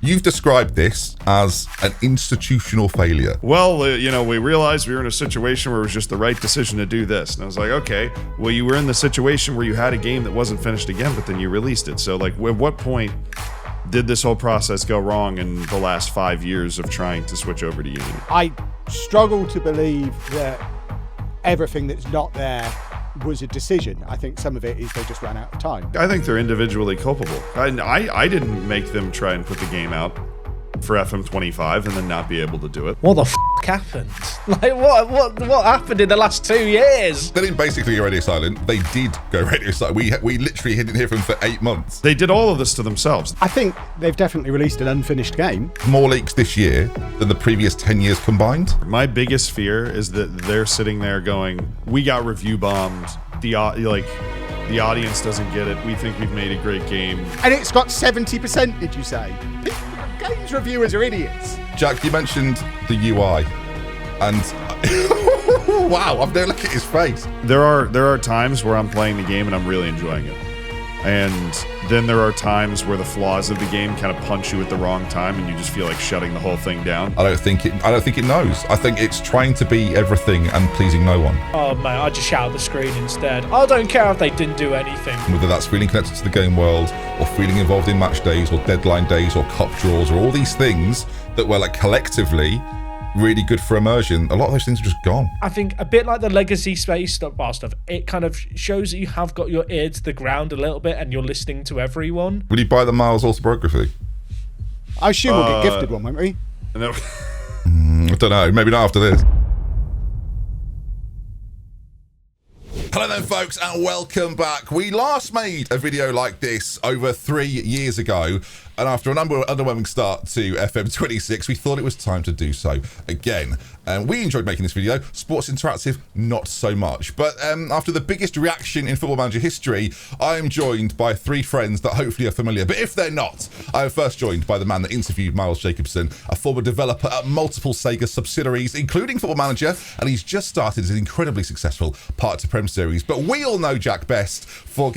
You've described this as an institutional failure. Well, we realized we were in a situation where it was just the right decision to do this. And I was like, okay, well, you were in the situation where you had a game that wasn't finished again, but then you released it. So, like, at what point did this whole process go wrong in the last 5 years of trying to switch over to Unity? I struggle to believe that everything that's not there was a decision. I think some of it is they just ran out of time. I think they're individually culpable. I didn't make them try and put the game out for FM25 and then not be able to do it. What the f*** happened? Like, what happened in the last 2 years? They didn't basically go radio silent. They did go radio silent. We literally didn't hear from them for 8 months. They did all of this to themselves. I think they've definitely released an unfinished game. More leaks this year than the previous 10 years combined. My biggest fear is that they're sitting there going, we got review bombed. The audience doesn't get it. We think we've made a great game. And it's got 70%, did you say? Games reviewers are idiots. Jack, you mentioned the UI, and wow, I've never looked at his face. There are times where I'm playing the game and I'm really enjoying it, and then there are times where the flaws of the game kind of punch you at the wrong time, and you just feel like shutting the whole thing down. I don't think it knows. I think it's trying to be everything and pleasing no one. Oh man, I just shout at the screen instead. I don't care if they didn't do anything. Whether that's feeling connected to the game world, or feeling involved in match days, or deadline days, or cup draws, or all these things that were like collectively really good for immersion, a lot of those things are just gone. I think a bit like the legacy space stuff, it kind of shows that you have got your ear to the ground a little bit and you're listening to everyone. Will you buy the Miles autobiography? I assume we'll get gifted one, won't we? No. I don't know, maybe not after this. Hello then folks, and welcome back. We last made a video like this over 3 years ago, and after an underwhelming start to FM26, we thought it was time to do so again. And we enjoyed making this video. Sports Interactive, not so much. But after the biggest reaction in Football Manager history, I am joined by 3 friends that hopefully are familiar. But if they're not, I am first joined by the man that interviewed Miles Jacobson, a former developer at multiple Sega subsidiaries, including Football Manager, and he's just started his incredibly successful Part to Prem series. But we all know Jack best for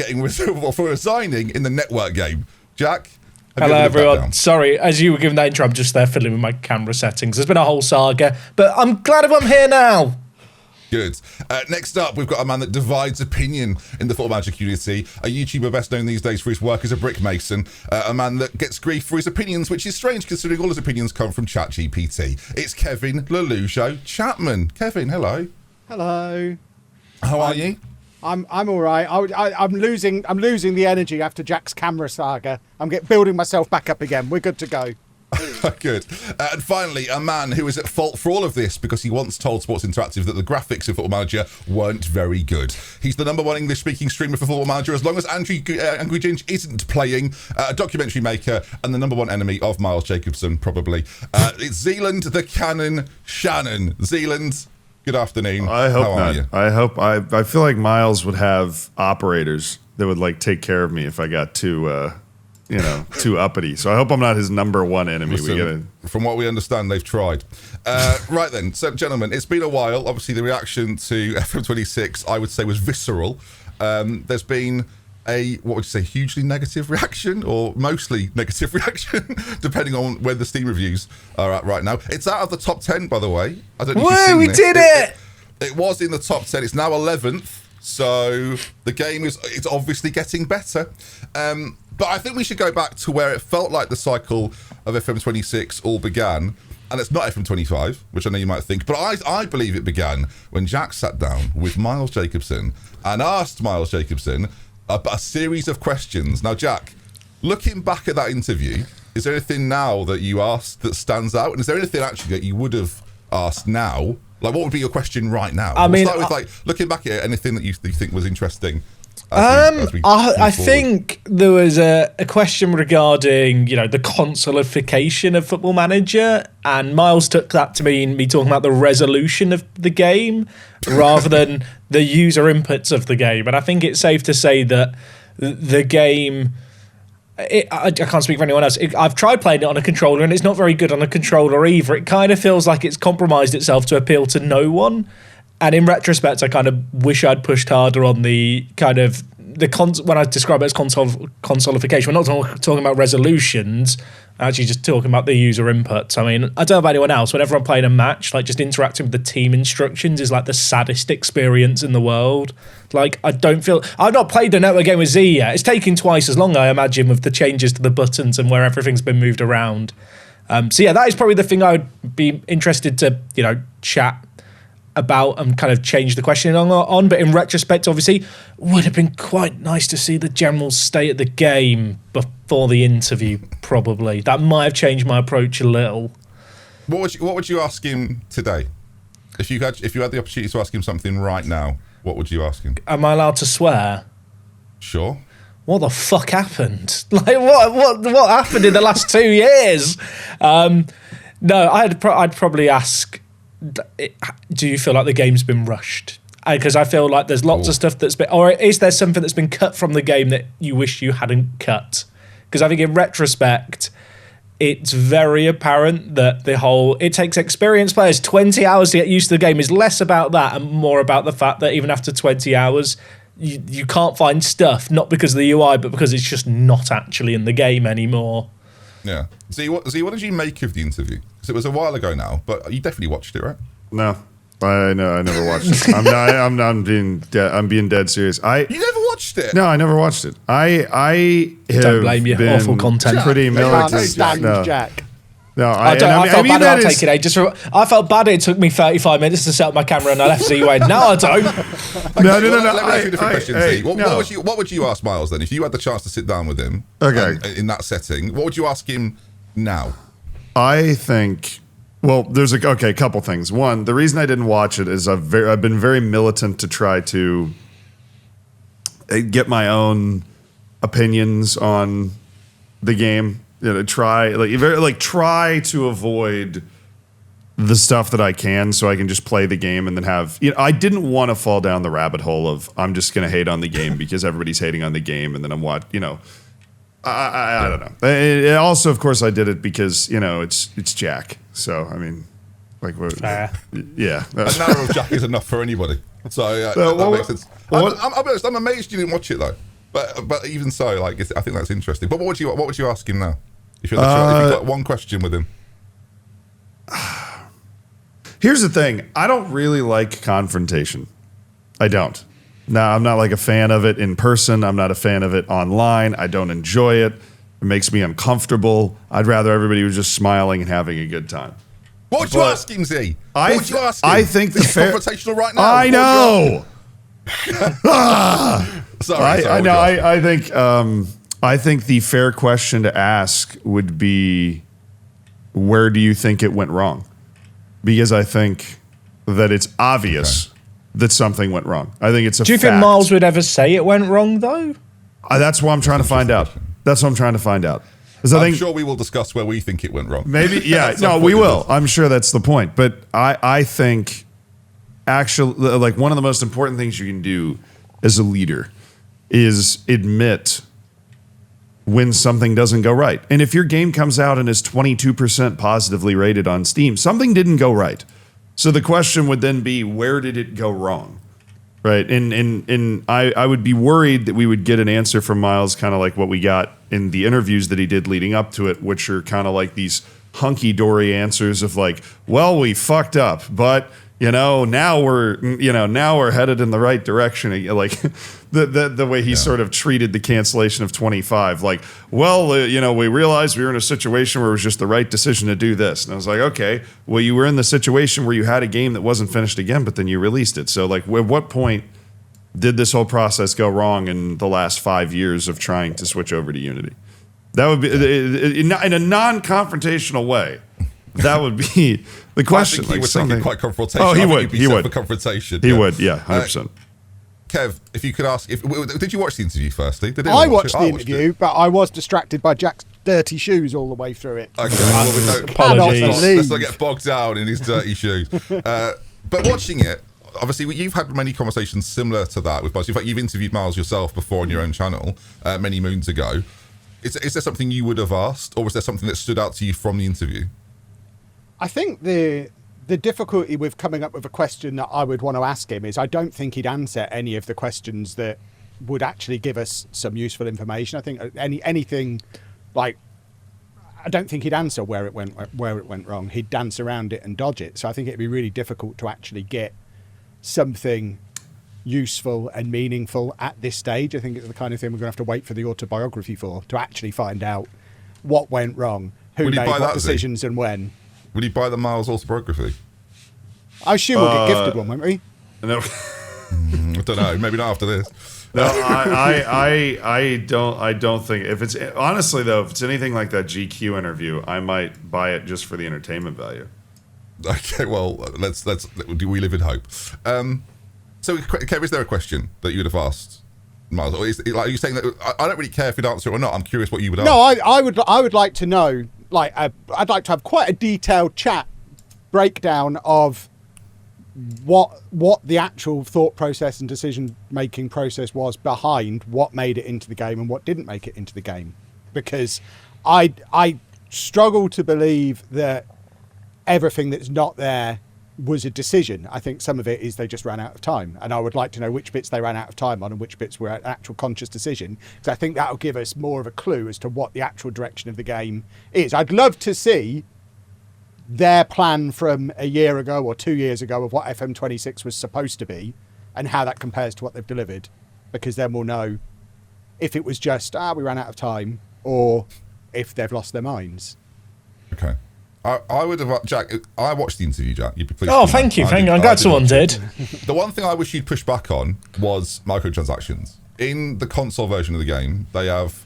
resigning in the network game. Jack? Hello everyone. Sorry, as you were giving that intro, I'm just there fiddling with my camera settings. There's been a whole saga, but I'm glad I'm here now. Good. Next up, we've got a man that divides opinion in the Football Manager community, a YouTuber best known these days for his work as a brick mason, a man that gets grief for his opinions, which is strange considering all his opinions come from ChatGPT. It's Kevin Lollujo Chapman. Kevin, hello. Hello. How are you? I'm all right. I'm losing the energy after Jack's camera saga. I'm building myself back up again. We're good to go. Good. And finally, a man who is at fault for all of this because he once told Sports Interactive that the graphics of Football Manager weren't very good. He's the #1 English-speaking streamer for Football Manager as long as Angry Ginge isn't playing, a documentary maker, and the #1 enemy of Miles Jacobson, probably. It's Zealand the Cannon Shannon. Zealand, good afternoon. I hope How not. Are you? I feel like Miles would have operators that would like take care of me if I got too uppity. So I hope I'm not his #1 enemy. Listen, from what we understand, they've tried. Right then, so gentlemen, it's been a while. Obviously, the reaction to FM26, I would say, was visceral. There's been what would you say, hugely negative reaction, or mostly negative reaction, depending on where the Steam reviews are at right now. It's out of the top 10, by the way. I don't know if you've seen we this. did it! It was in the top 10. It's now 11th. So the game it's obviously getting better. But I think we should go back to where it felt like the cycle of FM26 all began. And it's not FM25, which I know you might think, but I believe it began when Jack sat down with Miles Jacobson and asked Miles Jacobson a series of questions. Now, Jack, looking back at that interview, is there anything now that you asked that stands out? And is there anything actually that you would have asked now? Like, what would be your question right now? We'll start with, like, looking back at it, anything that you think was interesting. I think there was a question regarding, the consolification of Football Manager, and Miles took that to mean me talking about the resolution of the game rather than the user inputs of the game. And I think it's safe to say that the game, I can't speak for anyone else. I've tried playing it on a controller, and it's not very good on a controller either. It kind of feels like it's compromised itself to appeal to no one. And in retrospect, I kind of wish I'd pushed harder on the kind of when I describe it as consolification, we're not talking about resolutions. Actually, just talking about the user inputs. I mean, I don't know about anyone else. Whenever I'm playing a match, like just interacting with the team instructions is like the saddest experience in the world. Like, I've not played a network game with Z yet. It's taken twice as long, I imagine, with the changes to the buttons and where everything's been moved around. So yeah, that is probably the thing I would be interested to, chat about and kind of change the questioning on. But in retrospect, obviously, would have been quite nice to see the general state of the game before the interview, probably. That might have changed my approach a little. What would you ask him today? If you had the opportunity to ask him something right now, what would you ask him? Am I allowed to swear? Sure. What the fuck happened? Like, what happened in the last 2 years? No, I'd probably ask, do you feel like the game's been rushed? Because I feel like there's lots of stuff that's been, or is there something that's been cut from the game that you wish you hadn't cut? Because I think in retrospect, it's very apparent that it takes experienced players 20 hours to get used to the game is less about that and more about the fact that even after 20 hours, you can't find stuff, not because of the UI, but because it's just not actually in the game anymore. Yeah. Z, what did you make of the interview? Because it was a while ago now, but you definitely watched it, right? No. I never watched it. I'm being dead serious. You never watched it? No, I never watched it. I don't blame you. Been awful content. Pretty militant. Can't stand Jack. No, I felt bad it took me 35 minutes to set up my camera and I left Z went, no, I don't. No. Let me ask you a different question, Z. What would you ask Miles then? If you had the chance to sit down with him in that setting, what would you ask him now? I think, well, there's a couple things. One, the reason I didn't watch it is I've been very militant to try to get my own opinions on the game. Try to avoid the stuff that I can so I can just play the game and then have, I didn't want to fall down the rabbit hole of I'm just going to hate on the game because everybody's hating on the game and then I don't know. It also, of course, I did it because, it's Jack. So, I mean, like, yeah. A narrow of Jack is enough for anybody. So, that makes sense. I'll be honest, I'm amazed you didn't watch it though. But even so, like, I think that's interesting. But what would you ask him now? If you got one question with him. Here's the thing. I don't really like confrontation. I don't. Now, I'm not like a fan of it in person. I'm not a fan of it online. I don't enjoy it. It makes me uncomfortable. I'd rather everybody was just smiling and having a good time. What would you ask him, Z? What would you ask him? I think this is confrontational right now. I know. Sorry. I think the fair question to ask would be, where do you think it went wrong? Because I think that it's obvious that something went wrong. I think it's a fact. Do you think Miles would ever say it went wrong, though? That's what I'm trying to find out. I'm sure we will discuss where we think it went wrong. Maybe, yeah. No, we will. I'm sure that's the point. But I think, actually, like, one of the most important things you can do as a leader is admit when something doesn't go right. And if your game comes out and is 22% positively rated on Steam, something didn't go right. So the question would then be, where did it go wrong? Right? And I would be worried that we would get an answer from Miles kind of like what we got in the interviews that he did leading up to it, which are kind of like these hunky-dory answers of like, well, we fucked up, but now we're headed in the right direction. Like the way he sort of treated the cancellation of 25, like, well, we realized we were in a situation where it was just the right decision to do this. And I was like, okay, well, you were in the situation where you had a game that wasn't finished again, but then you released it. So like, at what point did this whole process go wrong in the last 5 years of trying to switch over to Unity? That would be in a non-confrontational way. That would be the question. I think he would take it quite confrontational. Oh, he would. He would. For confrontation. He would. Yeah, 100%. Kev, if you could ask, did you watch the interview firstly? I watched the interview, but I was distracted by Jack's dirty shoes all the way through it. Okay, well, apologies. Let's not get bogged down in his dirty shoes. But watching it, obviously, you've had many conversations similar to that with Miles. In fact, you've interviewed Miles yourself before on your own channel many moons ago. Is there something you would have asked, or was there something that stood out to you from the interview? I think the difficulty with coming up with a question that I would want to ask him is I don't think he'd answer any of the questions that would actually give us some useful information. I think anything like, I don't think he'd answer where it went wrong. He'd dance around it and dodge it. So I think it'd be really difficult to actually get something useful and meaningful at this stage. I think it's the kind of thing we're going to have to wait for the autobiography for, to actually find out what went wrong, who made what decisions and when. Will you buy the Miles autobiography? I assume we'll get gifted one, won't we? No. I don't know. Maybe not after this. No, I don't think, if it's, honestly though, if it's anything like that GQ interview, I might buy it just for the entertainment value. Okay, well, let's we live in hope. So, Kev, is there a question that you would have asked Miles? Or are you saying that I don't really care if you'd answer it or not? I'm curious what you would ask. No, I would like to know. Like, I'd like to have quite a detailed chat breakdown of what the actual thought process and decision making process was behind what made it into the game and what didn't make it into the game, because I struggle to believe that everything that's not there was a decision. I think some of it is they just ran out of time, and I would like to know which bits they ran out of time on and which bits were an actual conscious decision, because I think that'll give us more of a clue as to what the actual direction of the game is. I'd love to see their plan from a year ago or 2 years ago of what FM26 was supposed to be and how that compares to what they've delivered, because then we'll know if it was just we ran out of time or if they've lost their minds. Okay. I would have, Jack, I watched the interview, Jack. You'd be pleased. Oh, thank you. I'm glad someone did. The one thing I wish you'd push back on was microtransactions. In the console version of the game, they have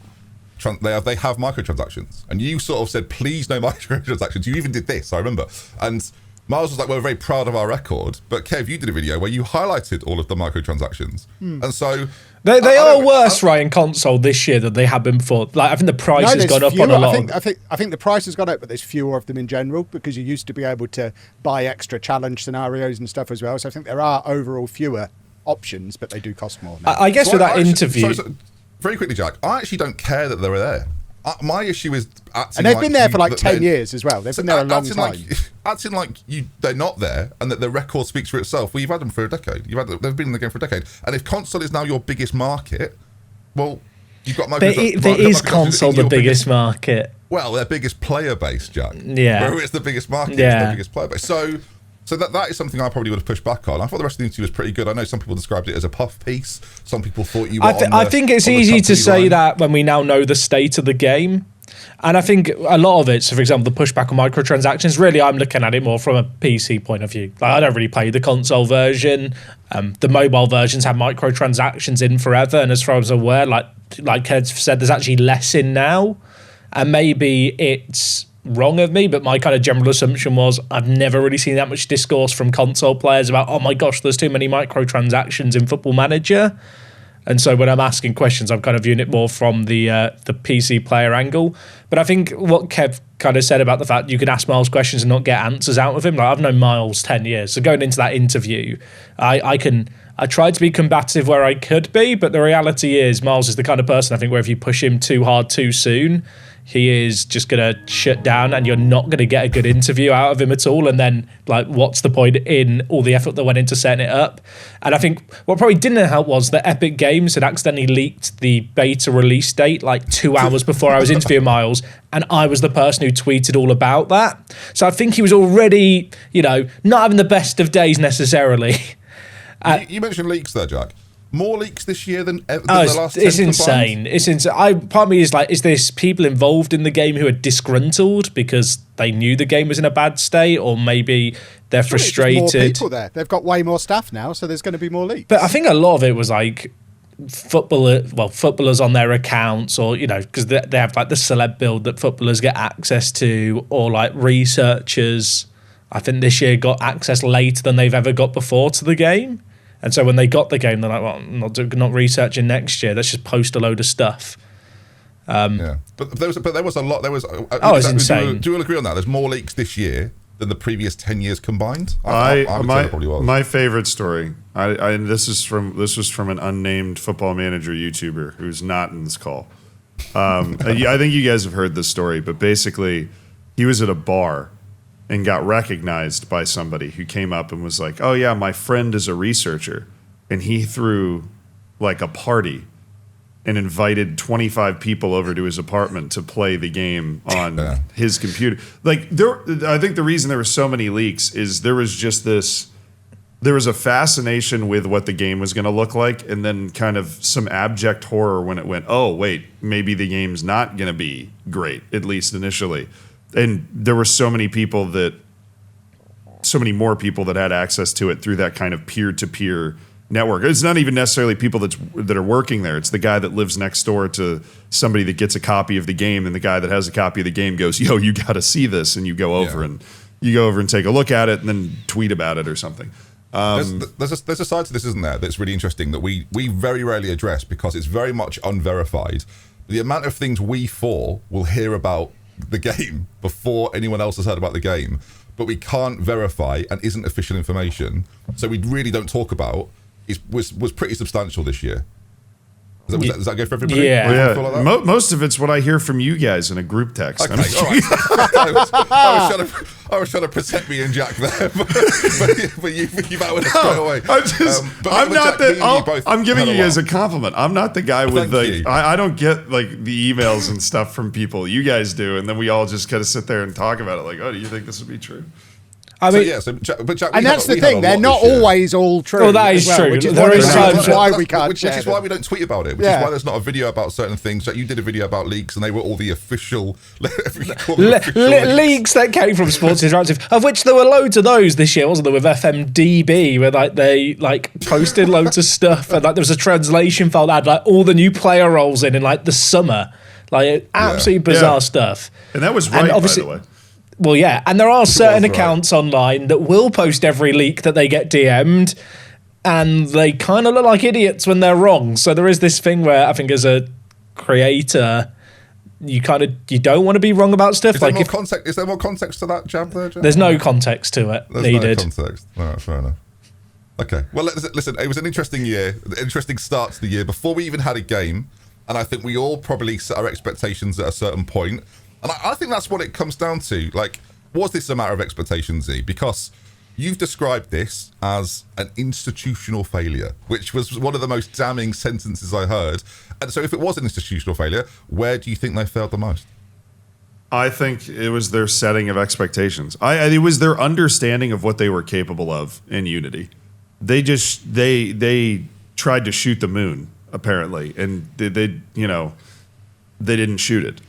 microtransactions, and you sort of said, please no microtransactions. You even did this, I remember. And Miles was like, we're very proud of our record, but Kev, you did a video where you highlighted all of the microtransactions. And so they are worse, right, in console this year than they have been before. Like, I think the price has gone up on a lot. I think the price has gone up, but there's fewer of them in general, because you used to be able to buy extra challenge scenarios and stuff as well. So I think there are overall fewer options, but they do cost more now. I guess with that interview. Very quickly, Jack, I actually don't care that they were there. My issue is acting, and they've been there for like 10 years as well. They've been there a long time. Acting like they're not there, and that the record speaks for itself. Well, you've had them for a decade. They've been in the game for a decade. And if console is now your biggest market, well, you've got microtransactions. There is console the biggest market. Well, their biggest player base, Jack. Yeah. Where it's the biggest market, it's their biggest player base. So that is something I probably would have pushed back on. I thought the rest of the interview was pretty good. I know some people described it as a puff piece. Some people thought you were I think it's easy to say that when we now know the state of the game. And I think a lot of it, so for example, the pushback on microtransactions, really I'm looking at it more from a PC point of view. Like, I don't really play the console version. The mobile versions have microtransactions in forever. And as far as I'm aware, like Kev said, there's actually less in now. And maybe it's wrong of me, but my kind of general assumption was I've never really seen that much discourse from console players about, oh my gosh, there's too many microtransactions in Football Manager. And so when I'm asking questions, I'm kind of viewing it more from the PC player angle. But I think what Kev kind of said about the fact you can ask Miles questions and not get answers out of him. Like, I've known Miles 10 years, so going into that interview, I tried to be combative where I could be, but the reality is Miles is the kind of person, I think, where if you push him too hard too soon, he is just going to shut down and you're not going to get a good interview out of him at all. And then, like, what's the point in all the effort that went into setting it up? And I think what probably didn't help was that Epic Games had accidentally leaked the beta release date like 2 hours before I was interviewing Miles, and I was the person who tweeted all about that. So I think he was already, not having the best of days necessarily. You mentioned leaks there, Jack. More leaks this year than the last 10 it's insane. It's insane. Part of me is like, is this people involved in the game who are disgruntled because they knew the game was in a bad state, or maybe they're frustrated? More people there. They've got way more staff now, so there's going to be more leaks. But I think a lot of it was like footballers on their accounts, or because they have like the celeb build that footballers get access to, or like researchers. I think this year got access later than they've ever got before to the game. And so when they got the game, they're like, well, I'm not researching next year. Let's just post a load of stuff. Yeah, but there was a lot. It's insane. Do you all agree on that? There's more leaks this year than the previous 10 years combined. I would say it probably was. My favorite story. This was from an unnamed Football Manager YouTuber who's not in this call. I think you guys have heard this story, but basically, he was at a bar and got recognized by somebody who came up and was like, oh yeah, my friend is a researcher. And he threw like a party and invited 25 people over to his apartment to play the game on his computer. Like, I think the reason there were so many leaks is there was a fascination with what the game was going to look like, and then kind of some abject horror when it went, oh, wait, maybe the game's not going to be great, at least initially. And there were so many more people that had access to it through that kind of peer-to-peer network. It's not even necessarily people that are working there. It's the guy that lives next door to somebody that gets a copy of the game, and the guy that has a copy of the game goes, yo, you got to see this, and you go over and take a look at it and then tweet about it or something. There's a side to this, isn't there, that's really interesting that we very rarely address because it's very much unverified. The amount of things we four will hear about the game before anyone else has heard about the game, but we can't verify and isn't official information, so we really don't talk about, was pretty substantial this year. Does that go for everybody? Yeah. Well, yeah. Most of it's what I hear from you guys in a group text. Okay, all right. I was trying to protect me and Jack there, but you've out with it straight away. I'm giving you guys a compliment. I'm not the guy with I don't get like the emails and stuff from people. You guys do, and then we all just kind of sit there and talk about it. Like, oh, do you think this would be true? I mean, Jack, and that's the thing; they're not always all true. Well, that is true. Which is why we can't. Which is why we don't tweet about it. Which is why there's not a video about certain things. Like you did a video about leaks, and they were all the official leaks that came from Sports Interactive, of which there were loads of those this year, wasn't there? With FMDB, where like they like posted loads of stuff, and like there was a translation file that had like all the new player roles in like the summer, like absolutely bizarre stuff. And that was right, by the way. Well, yeah, and there are certain accounts online that will post every leak that they get DM'd, and they kind of look like idiots when they're wrong. So there is this thing where I think as a creator, you don't want to be wrong about stuff. Is there more context to that jab there, Jack? There's no context to it needed. No context. All right, fair enough. Okay, well, listen, it was an interesting year, an interesting start to the year before we even had a game, and I think we all probably set our expectations at a certain point. And I think that's what it comes down to. Like, was this a matter of expectations, Z? Because you've described this as an institutional failure, which was one of the most damning sentences I heard. And so if it was an institutional failure, where do you think they failed the most? I think it was their setting of expectations. It was their understanding of what they were capable of in Unity. They tried to shoot the moon, apparently, and they didn't shoot it.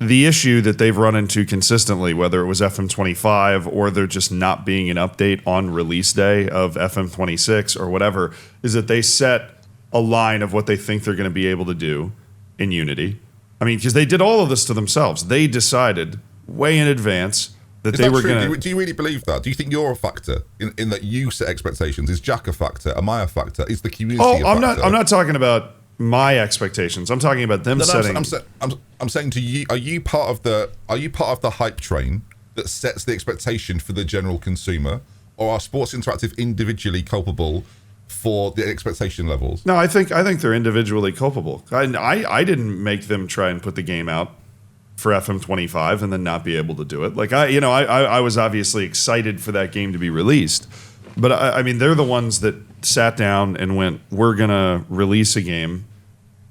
The issue that they've run into consistently, whether it was FM25 or there just not being an update on release day of FM26 or whatever, is that they set a line of what they think they're going to be able to do in Unity. I mean, because they did all of this to themselves. They decided way in advance that they were going to... Do you really believe that? Do you think you're a factor in that you set expectations? Is Jack a factor? Am I a factor? Is the community a factor? I'm not talking about my expectations. I'm talking about them setting... I'm saying to you, are you part of the hype train that sets the expectation for the general consumer, or are Sports Interactive individually culpable for the expectation levels? No, I think they're individually culpable. I didn't make them try and put the game out for FM25 and then not be able to do it. Like I was obviously excited for that game to be released, but I mean they're the ones that sat down and went, we're gonna release a game.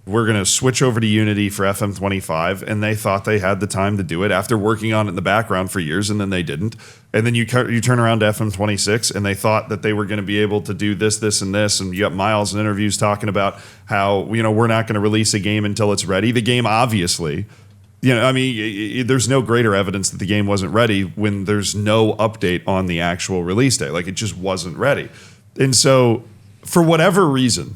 We're going to switch over to Unity for FM25, and they thought they had the time to do it after working on it in the background for years, and then they didn't. And then you turn around to FM26, and they thought that they were going to be able to do this, this, and this, and you got Miles in interviews talking about how, we're not going to release a game until it's ready. The game, obviously, there's no greater evidence that the game wasn't ready when there's no update on the actual release day. Like, it just wasn't ready. And so, for whatever reason,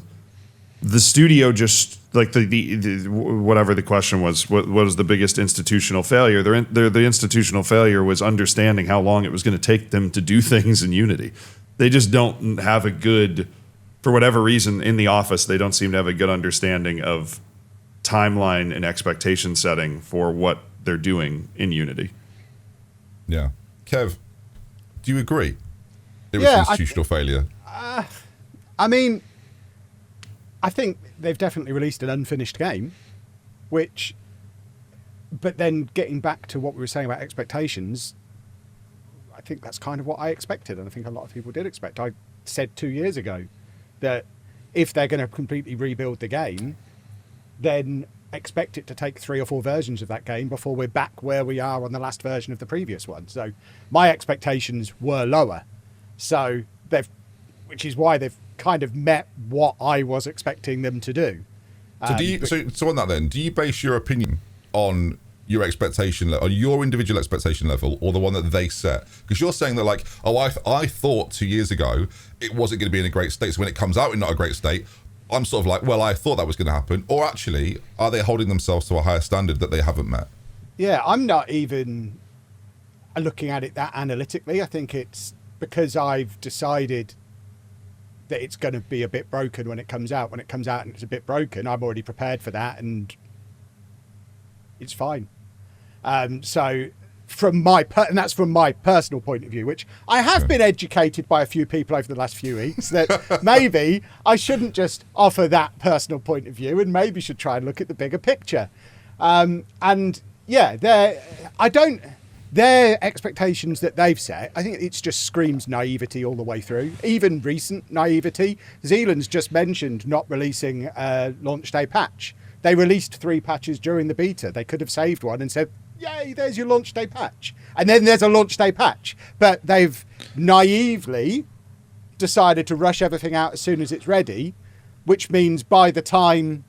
the studio just... like the whatever the question was, what was the biggest institutional failure? The institutional failure was understanding how long it was going to take them to do things in Unity. They just don't have a good, for whatever reason, in the office, they don't seem to have a good understanding of timeline and expectation setting for what they're doing in Unity. Yeah. Kev, do you agree? It was institutional failure. I mean, I think they've definitely released an unfinished game, but then getting back to what we were saying about expectations, I think that's kind of what I expected, and I think a lot of people did expect. I said 2 years ago that if they're going to completely rebuild the game, then expect it to take 3 or 4 versions of that game before we're back where we are on the last version of the previous one. So my expectations were lower. So which is why they've kind of met what I was expecting them to do. So on that then, do you base your opinion on your expectation, on your individual expectation level, or the one that they set? Because you're saying that like, I thought 2 years ago it wasn't going to be in a great state, so when it comes out in not a great state, I'm sort of like, well, I thought that was going to happen. Or actually, are they holding themselves to a higher standard that they haven't met? Yeah, I'm not even looking at it that analytically. I think it's because I've decided that it's going to be a bit broken when it comes out. When it comes out and it's a bit broken, I'm already prepared for that, and it's fine. So from and that's from my personal point of view, which I have been educated by a few people over the last few weeks, that maybe I shouldn't just offer that personal point of view and maybe should try and look at the bigger picture. And yeah, their expectations that they've set, I think it just screams naivety all the way through, even recent naivety. Zealand's just mentioned not releasing a launch day patch. They released 3 patches during the beta. They could have saved one and said, yay, there's your launch day patch. And then there's a launch day patch. But they've naively decided to rush everything out as soon as it's ready, which means by the time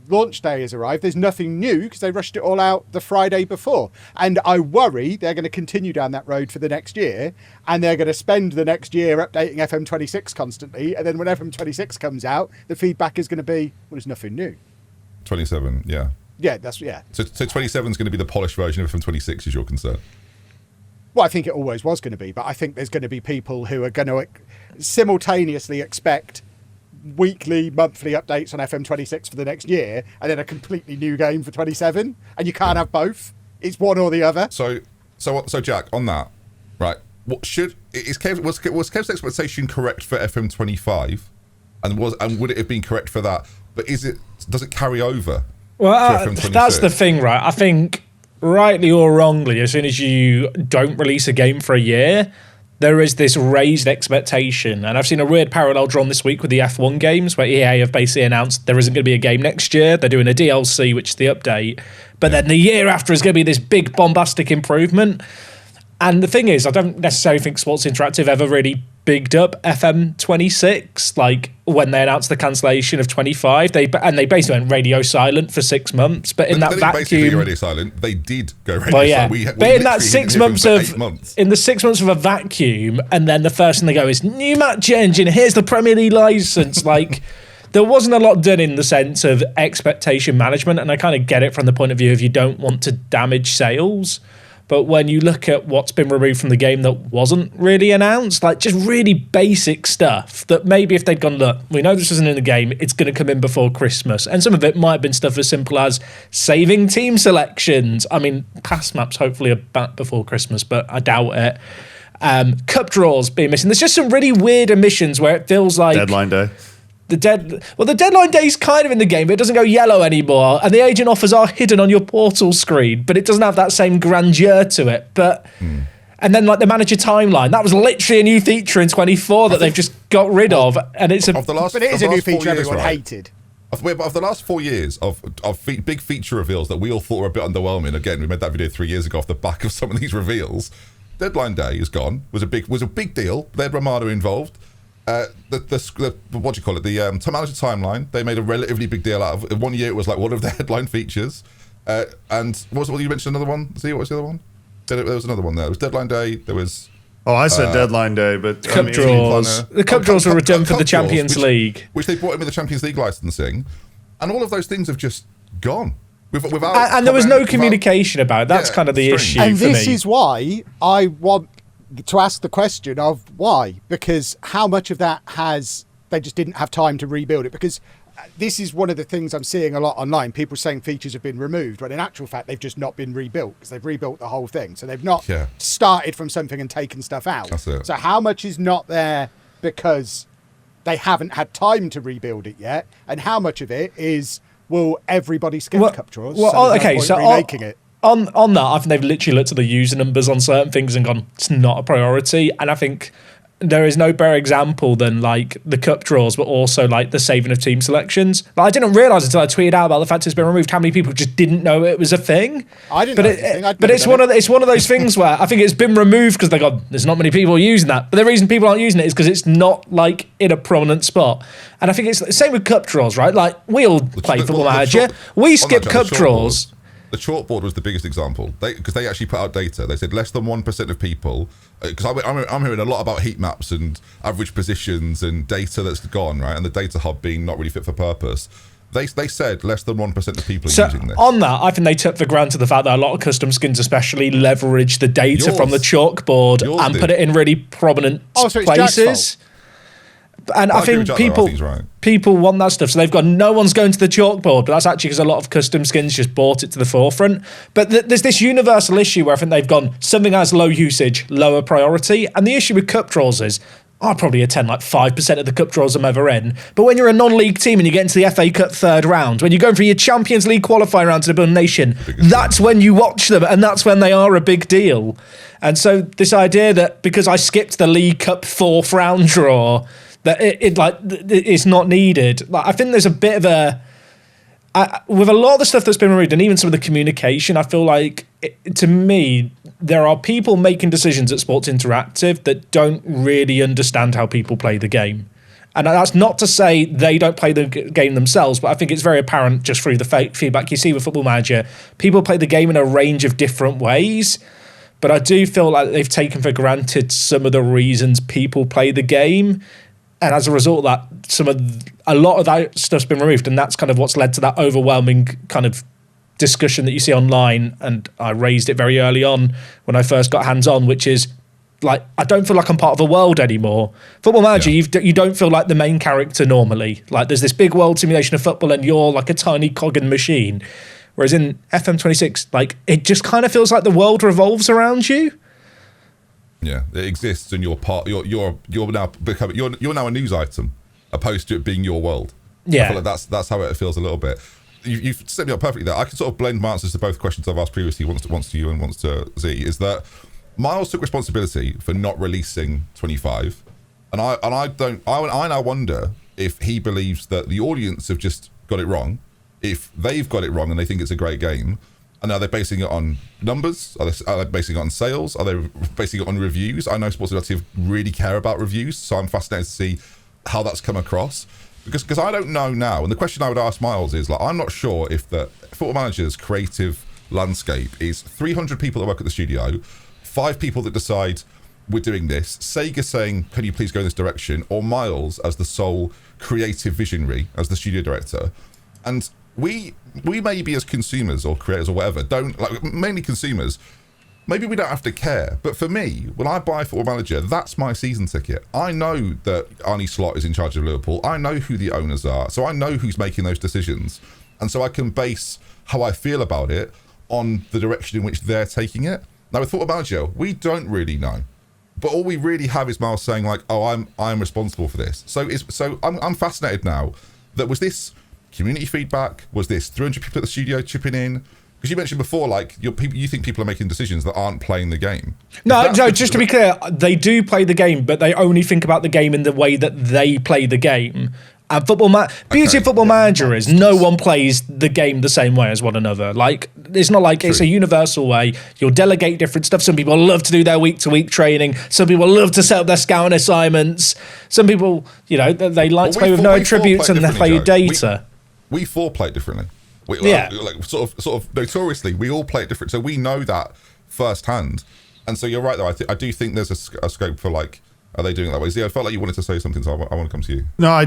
launch day has arrived, there's nothing new because they rushed it all out the Friday before. And I worry they're going to continue down that road for the next year, and they're going to spend the next year updating FM26 constantly. And then when FM26 comes out, the feedback is going to be, well, there's nothing new. 27, yeah. Yeah, that's, yeah. So 27 is going to be the polished version of FM26 is your concern? Well, I think it always was going to be, but I think there's going to be people who are going to simultaneously expect weekly, monthly updates on FM26 for the next year, and then a completely new game for 27, and you can't have both. It's one or the other. So Jack, on that, right? Was Kev's expectation correct for FM25, and would it have been correct for that? But does it carry over? Well, that's the thing, right? I think, rightly or wrongly, as soon as you don't release a game for a year, there is this raised expectation. And I've seen a weird parallel drawn this week with the F1 games, where EA have basically announced there isn't going to be a game next year. They're doing a DLC, which is the update. But then the year after is going to be this big bombastic improvement. And the thing is, I don't necessarily think Sports Interactive ever really bigged up FM26. Like, when they announced the cancellation of 25, they basically went radio silent for 6 months. But in that vacuum, basically radio silent, they did go radio silent. But in that 6 months in the 6 months of a vacuum, and then the first thing they go is new match engine. Here's the Premier League license. Like, there wasn't a lot done in the sense of expectation management, and I kind of get it from the point of view of you don't want to damage sales. But when you look at what's been removed from the game that wasn't really announced, like just really basic stuff that maybe if they'd gone, look, we know this isn't in the game, it's going to come in before Christmas. And some of it might have been stuff as simple as saving team selections. I mean, pass maps hopefully are back before Christmas, but I doubt it. Cup draws being missing. There's just some really weird omissions where it feels like... Deadline day. The deadline day is kind of in the game, but it doesn't go yellow anymore. And the agent offers are hidden on your portal screen, but it doesn't have that same grandeur to it. But and then like the manager timeline, that was literally a new feature in 24 that they've just got rid of, and it's a new feature everyone hated. Of the last 4 years of big feature reveals that we all thought were a bit underwhelming. Again, we made that video 3 years ago off the back of some of these reveals. Deadline day is gone. Was a big deal. They had Romano involved. The what do you call it? The manager timeline. They made a relatively big deal out of. 1 year it was like one of their headline features. And what you mentioned another one? See, what was the other one? There was another one there. It was Deadline Day. There was. Oh, I said Deadline Day, but Cup draws. The Cup draws were returned for the Champions League, which they brought in with the Champions League licensing, and all of those things have just gone. Without and there was no communication about it. That's kind of the issue. And this is why I want to ask the question of why, because how much of that they just didn't have time to rebuild it? Because this is one of the things I'm seeing a lot online, people saying features have been removed, when in actual fact they've just not been rebuilt, because they've rebuilt the whole thing. So they've not started from something and taken stuff out. That's it. So how much is not there because they haven't had time to rebuild it yet, and how much of it is, will everybody skip cup draws? Remaking it. On that, I think they've literally looked at the user numbers on certain things and gone, it's not a priority. And I think there is no better example than like the cup draws, but also like the saving of team selections. Like, I didn't realize until I tweeted out about the fact it's been removed how many people just didn't know it was a thing. I didn't know anything. But it's one of those things where I think it's been removed because they go, there's not many people using that. But the reason people aren't using it is because it's not like in a prominent spot. And I think it's the same with cup draws, right? Like, we all play Football Manager. We skip cup draws. The chalkboard was the biggest example because they actually put out data. They said less than 1% of people, because I'm hearing a lot about heat maps and average positions and data that's gone, right? And the data hub being not really fit for purpose. They said less than 1% of people are using this. On that, I think they took for granted the fact that a lot of custom skins especially leverage the data from the chalkboard and put it in really prominent places. And I think people want that stuff, so they've got no one's going to the chalkboard, but that's actually because a lot of custom skins just brought it to the forefront. But there's this universal issue where I think they've gone, something has low usage, lower priority, and the issue with cup draws is, I probably attend like 5% of the cup draws I'm ever in. But when you're a non-league team and you get into the FA Cup third round, when you're going for your Champions League qualifying round to the Build Nation, that's when you watch them, and that's when they are a big deal. And so this idea that because I skipped the League Cup fourth round draw, that it's not needed. Like, I think there's a bit of a with a lot of the stuff that's been removed, and even some of the communication, I feel like to me there are people making decisions at Sports Interactive that don't really understand how people play the game. And that's not to say they don't play the game themselves, but I think it's very apparent just through the feedback you see with Football Manager. People play the game in a range of different ways. But I do feel like they've taken for granted some of the reasons people play the game. And as a result of that, a lot of that stuff's been removed, and that's kind of what's led to that overwhelming kind of discussion that you see online. And I raised it very early on when I first got hands-on, which is, like, I don't feel like I'm part of a world anymore. Football Manager, you don't feel like the main character normally. Like, there's this big world simulation of football, and you're like a tiny cog in the machine. Whereas in FM26, like, it just kind of feels like the world revolves around you. Yeah, it exists, and you're part. You're now becoming. You're now a news item, opposed to it being your world. Yeah, I feel like that's how it feels a little bit. You've set me up perfectly there. I can sort of blend my answers to both questions I've asked previously, once to you and once to Z. Is that Miles took responsibility for not releasing 25, and I now wonder if he believes that the audience have just got it wrong, if they've got it wrong and they think it's a great game. And are they basing it on numbers? Are they basing it on sales? Are they basing it on reviews? I know Sports Interactive really care about reviews, so I'm fascinated to see how that's come across. Because I don't know now, and the question I would ask Miles is, like, I'm not sure if the Football Manager's creative landscape is 300 people that work at the studio, 5 people that decide we're doing this, Sega saying, can you please go in this direction, or Miles as the sole creative visionary, as the studio director. And we maybe as consumers or creators or whatever don't, like, mainly consumers, maybe we don't have to care. But for me, when I buy Football Manager, that's my season ticket. I know that Arne Slot is in charge of Liverpool. I know who the owners are, so I know who's making those decisions, and so I can base how I feel about it on the direction in which they're taking it. Now with Football Manager, we don't really know, but all we really have is Miles saying, like, "Oh, I'm responsible for this." So I'm fascinated now. That was this community feedback? Was this 300 people at the studio chipping in? Because you mentioned before, like, you think people are making decisions that aren't playing the game. No, just to be clear, they do play the game, but they only think about the game in the way that they play the game. And beauty of Football Manager is no one plays the game the same way as one another. Like, it's not like it's a universal way. You'll delegate different stuff. Some people love to do their week-to-week training. Some people love to set up their scouting assignments. Some people, they like to play with no attributes and they play data. We 4 play it differently. Sort of notoriously, we all play it different. So we know that firsthand. And so you're right, though. I do think there's a scope for, like, are they doing it that way? Z, I felt like you wanted to say something, so I want to come to you. No, I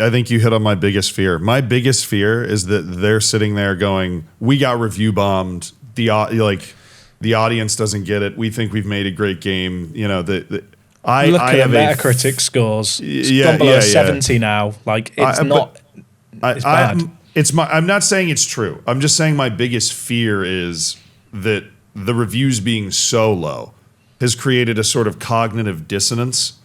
think you hit on my biggest fear. My biggest fear is that they're sitting there going, we got review bombed. The audience doesn't get it. We think we've made a great game. Look at the Metacritic scores. It's gone below 70 now. Like, it's not... It's bad. I'm not saying it's true. I'm just saying my biggest fear is that the reviews being so low has created a sort of cognitive dissonance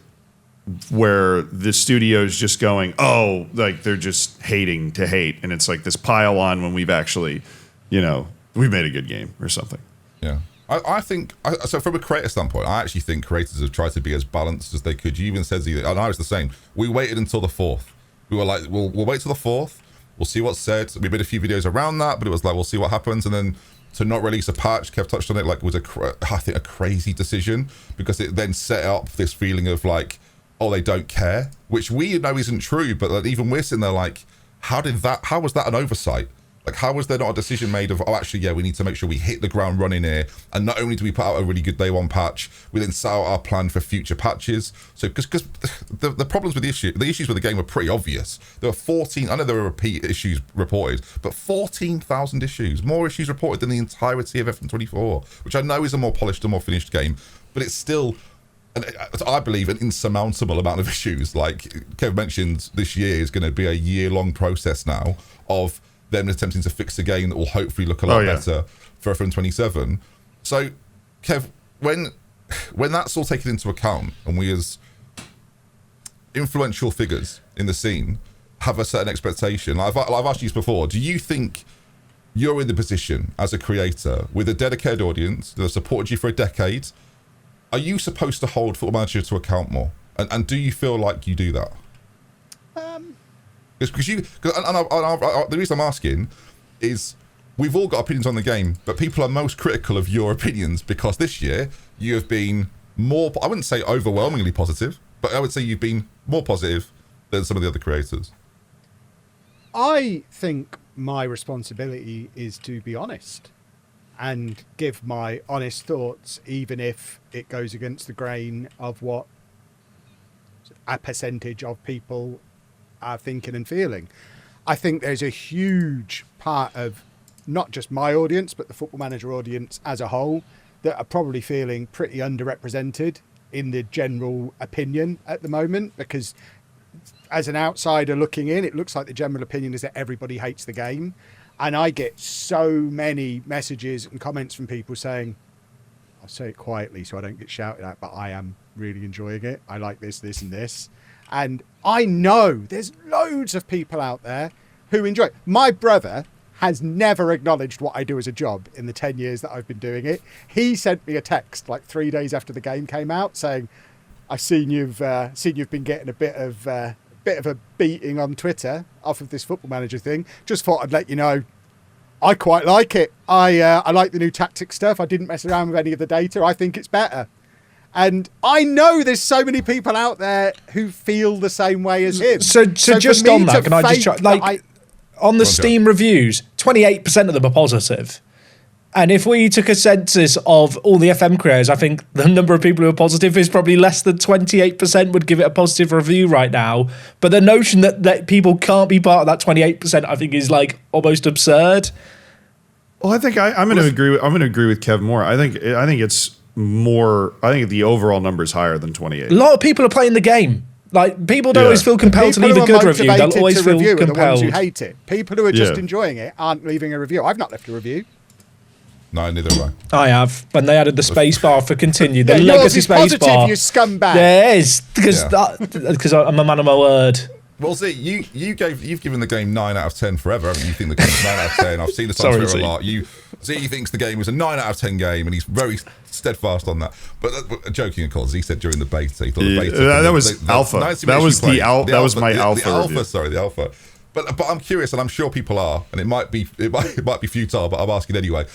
where the studio's just going, oh, like, they're just hating to hate, and it's like this pile on when we've actually, we've made a good game or something. Yeah. I think, so from a creator standpoint, I actually think creators have tried to be as balanced as they could. You even said, and I was the same. We waited until the 4th. We were like, we'll wait till the 4th. We'll see what's said. We made a few videos around that, but it was like, we'll see what happens. And then to not release a patch, Kev touched on it, like was I think a crazy decision, because it then set up this feeling of like, oh, they don't care, which we know isn't true. But like, even we're sitting there like, how was that an oversight? Like, how was there not a decision made of, oh, actually, yeah, we need to make sure we hit the ground running here. And not only do we put out a really good day one patch, we then set out our plan for future patches. So, because the problems with the issues with the game were pretty obvious. There were 14, I know there were repeat issues reported, but 14,000 issues, more issues reported than the entirety of FM24, which I know is a more polished and more finished game, but it's still, I believe, an insurmountable amount of issues. Like Kev mentioned, this year is going to be a year-long process now of them attempting to fix a game that will hopefully look a lot better for FM27. So, Kev, when that's all taken into account, and we as influential figures in the scene have a certain expectation, I've asked you this before, do you think you're in the position as a creator with a dedicated audience that have supported you for a decade? Are you supposed to hold Football Manager to account more? And do you feel like you do that? Because the reason I'm asking is we've all got opinions on the game, but people are most critical of your opinions because this year you have been more, I wouldn't say overwhelmingly positive, but I would say you've been more positive than some of the other creators. I think my responsibility is to be honest and give my honest thoughts, even if it goes against the grain of what a percentage of people are thinking and feeling. I think there's a huge part of not just my audience, but the Football Manager audience as a whole that are probably feeling pretty underrepresented in the general opinion at the moment, because as an outsider looking in, it looks like the general opinion is that everybody hates the game. And I get so many messages and comments from people saying, I'll say it quietly so I don't get shouted at, but I am really enjoying it. I like this, this and this. And I know there's loads of people out there who enjoy it. My brother has never acknowledged what I do as a job in the 10 years that I've been doing it. He sent me a text like 3 days after the game came out saying, I've seen you've been getting a bit of a beating on Twitter off of this Football Manager thing. Just thought I'd let you know I quite like it. I like the new tactics stuff. I didn't mess around with any of the data. I think it's better. And I know there's so many people out there who feel the same way as him. So just on that, can I just try, like, on the Steam reviews, 28% of them are positive. And if we took a census of all the FM creators, I think the number of people who are positive is probably less than 28% would give it a positive review right now. But the notion that people can't be part of that 28%, I think, is like almost absurd. Well, I think I'm going to agree. I'm going to agree with Kev more. I think it's more. I think the overall number is higher than 28. A lot of people are playing the game. Like, people don't always feel compelled to leave a good review. They'll always feel compelled. The ones who hate it. People who are just enjoying it aren't leaving a review. I've not left a review. No, neither have I have. When they added the space bar for continue, the legacy space bar. You scumbag. Yeah, it is. Because I'm a man of my word. Well, see, you've given the game 9 out of 10 forever, haven't you? You think the game's 9 out of 10. I've seen this on Twitter a lot. He thinks the game was a 9 out of 10 game, and he's very steadfast on that. But joking, of course, he said during the beta, he thought the beta. That was alpha. That was the alpha. That was my alpha. The alpha, sorry, the alpha. But I'm curious, and I'm sure people are, and it might be futile, but I'm asking anyway.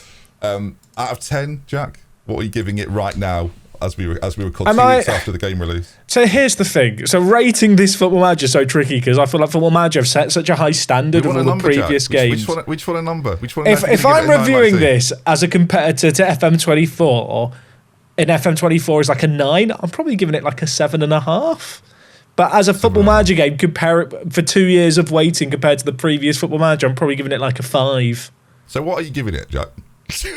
Out of 10, Jack, what are you giving it right now? As we record 2 weeks after the game release. So here's the thing. So rating this Football Manager is so tricky because I feel like Football Manager have set such a high standard of all the previous games. Which one a number? If I'm reviewing this as a competitor to FM24, and FM24 is like a 9, I'm probably giving it like a 7.5. But as a Football Manager game, compare it for 2 years of waiting compared to the previous Football Manager, I'm probably giving it like a 5. So what are you giving it, Jack?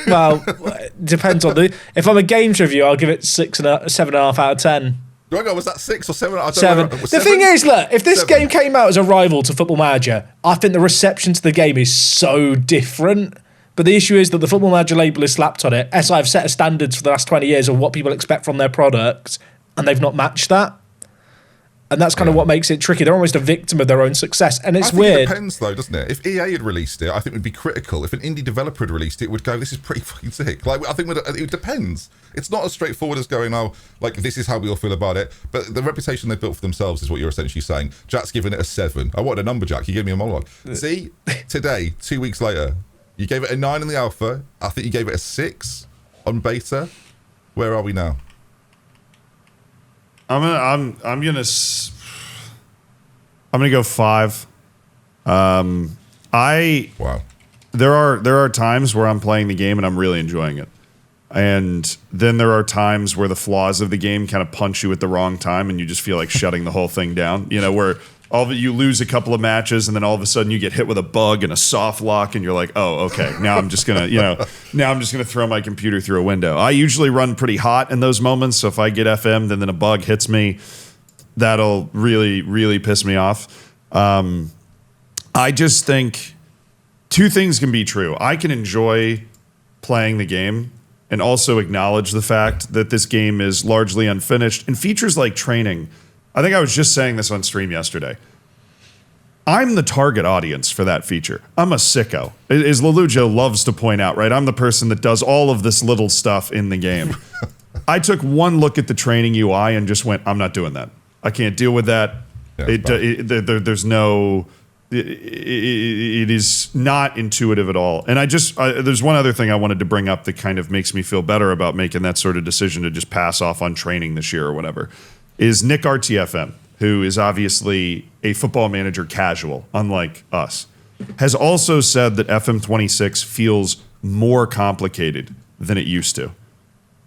Well, it depends on if I'm a games review, I'll give it 7.5 out of 10. Was that 6 or 7? 7. The thing is, look, if this game came out as a rival to Football Manager, I think the reception to the game is so different. But the issue is that the Football Manager label is slapped on it. SI have set a standards for the last 20 years of what people expect from their product, and they've not matched that. And that's kind of what makes it tricky. They're almost a victim of their own success. And it's weird. It depends, though, doesn't it? If EA had released it, I think it would be critical. If an indie developer had released it, would go, this is pretty fucking sick. Like, I think it depends. It's not as straightforward as going, oh, like, this is how we all feel about it. But the reputation they built for themselves is what you're essentially saying. Jack's giving it a 7. I wanted a number, Jack. You gave me a monologue. See, today, 2 weeks later, you gave it a 9 in the alpha. I think you gave it a 6 on beta. Where are we now? I'm gonna go 5. Wow. There are times where I'm playing the game and I'm really enjoying it, and then there are times where the flaws of the game kind of punch you at the wrong time, and you just feel like shutting the whole thing down. You know, where you lose a couple of matches, and then all of a sudden you get hit with a bug and a soft lock, and you're like, oh, okay, now I'm just gonna, throw my computer through a window. I usually run pretty hot in those moments, so if I get FM'd and then a bug hits me, that'll really, really piss me off. I just think 2 things can be true. I can enjoy playing the game and also acknowledge the fact that this game is largely unfinished, and features like training. I think I was just saying this on stream yesterday. I'm the target audience for that feature. I'm a sicko. As Lollujo loves to point out, right? I'm the person that does all of this little stuff in the game. I took one look at the training UI and just went, I'm not doing that. I can't deal with that. It is not intuitive at all. And there's one other thing I wanted to bring up that kind of makes me feel better about making that sort of decision to just pass off on training this year or whatever, is Nick RTFM, who is obviously a Football Manager casual, unlike us, has also said that FM26 feels more complicated than it used to.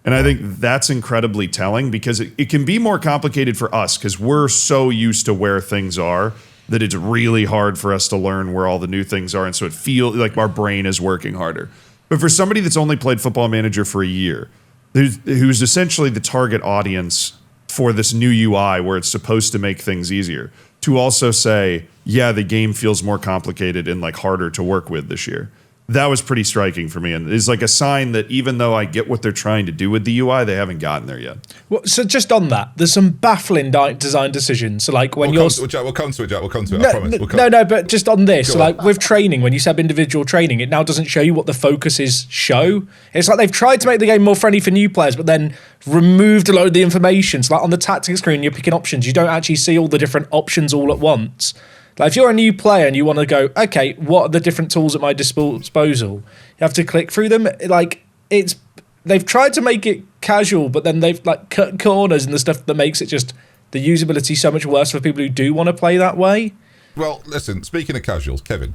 And I think that's incredibly telling, because it can be more complicated for us because we're so used to where things are that it's really hard for us to learn where all the new things are. And so it feels like our brain is working harder. But for somebody that's only played Football Manager for a year, who's essentially the target audience for this new UI where it's supposed to make things easier, to also say, yeah, the game feels more complicated and like harder to work with this year. That was pretty striking for me, and is like a sign that even though I get what they're trying to do with the UI, they haven't gotten there yet. Well, so just on that, there's some baffling design decisions. So like when we'll come to it, Jack. We'll come to it. I promise. No, but just on this, so like with training, when you set up individual training, it now doesn't show you what the focuses show. It's like they've tried to make the game more friendly for new players, but then removed a load of the information. So like on the tactics screen, you're picking options. You don't actually see all the different options all at once. Like if you're a new player and you want to go, okay, what are the different tools at my disposal? You have to click through them. Like they've tried to make it casual, but then they've like cut corners and the stuff that makes it just the usability so much worse for people who do want to play that way. Well, listen, speaking of casuals, Kevin,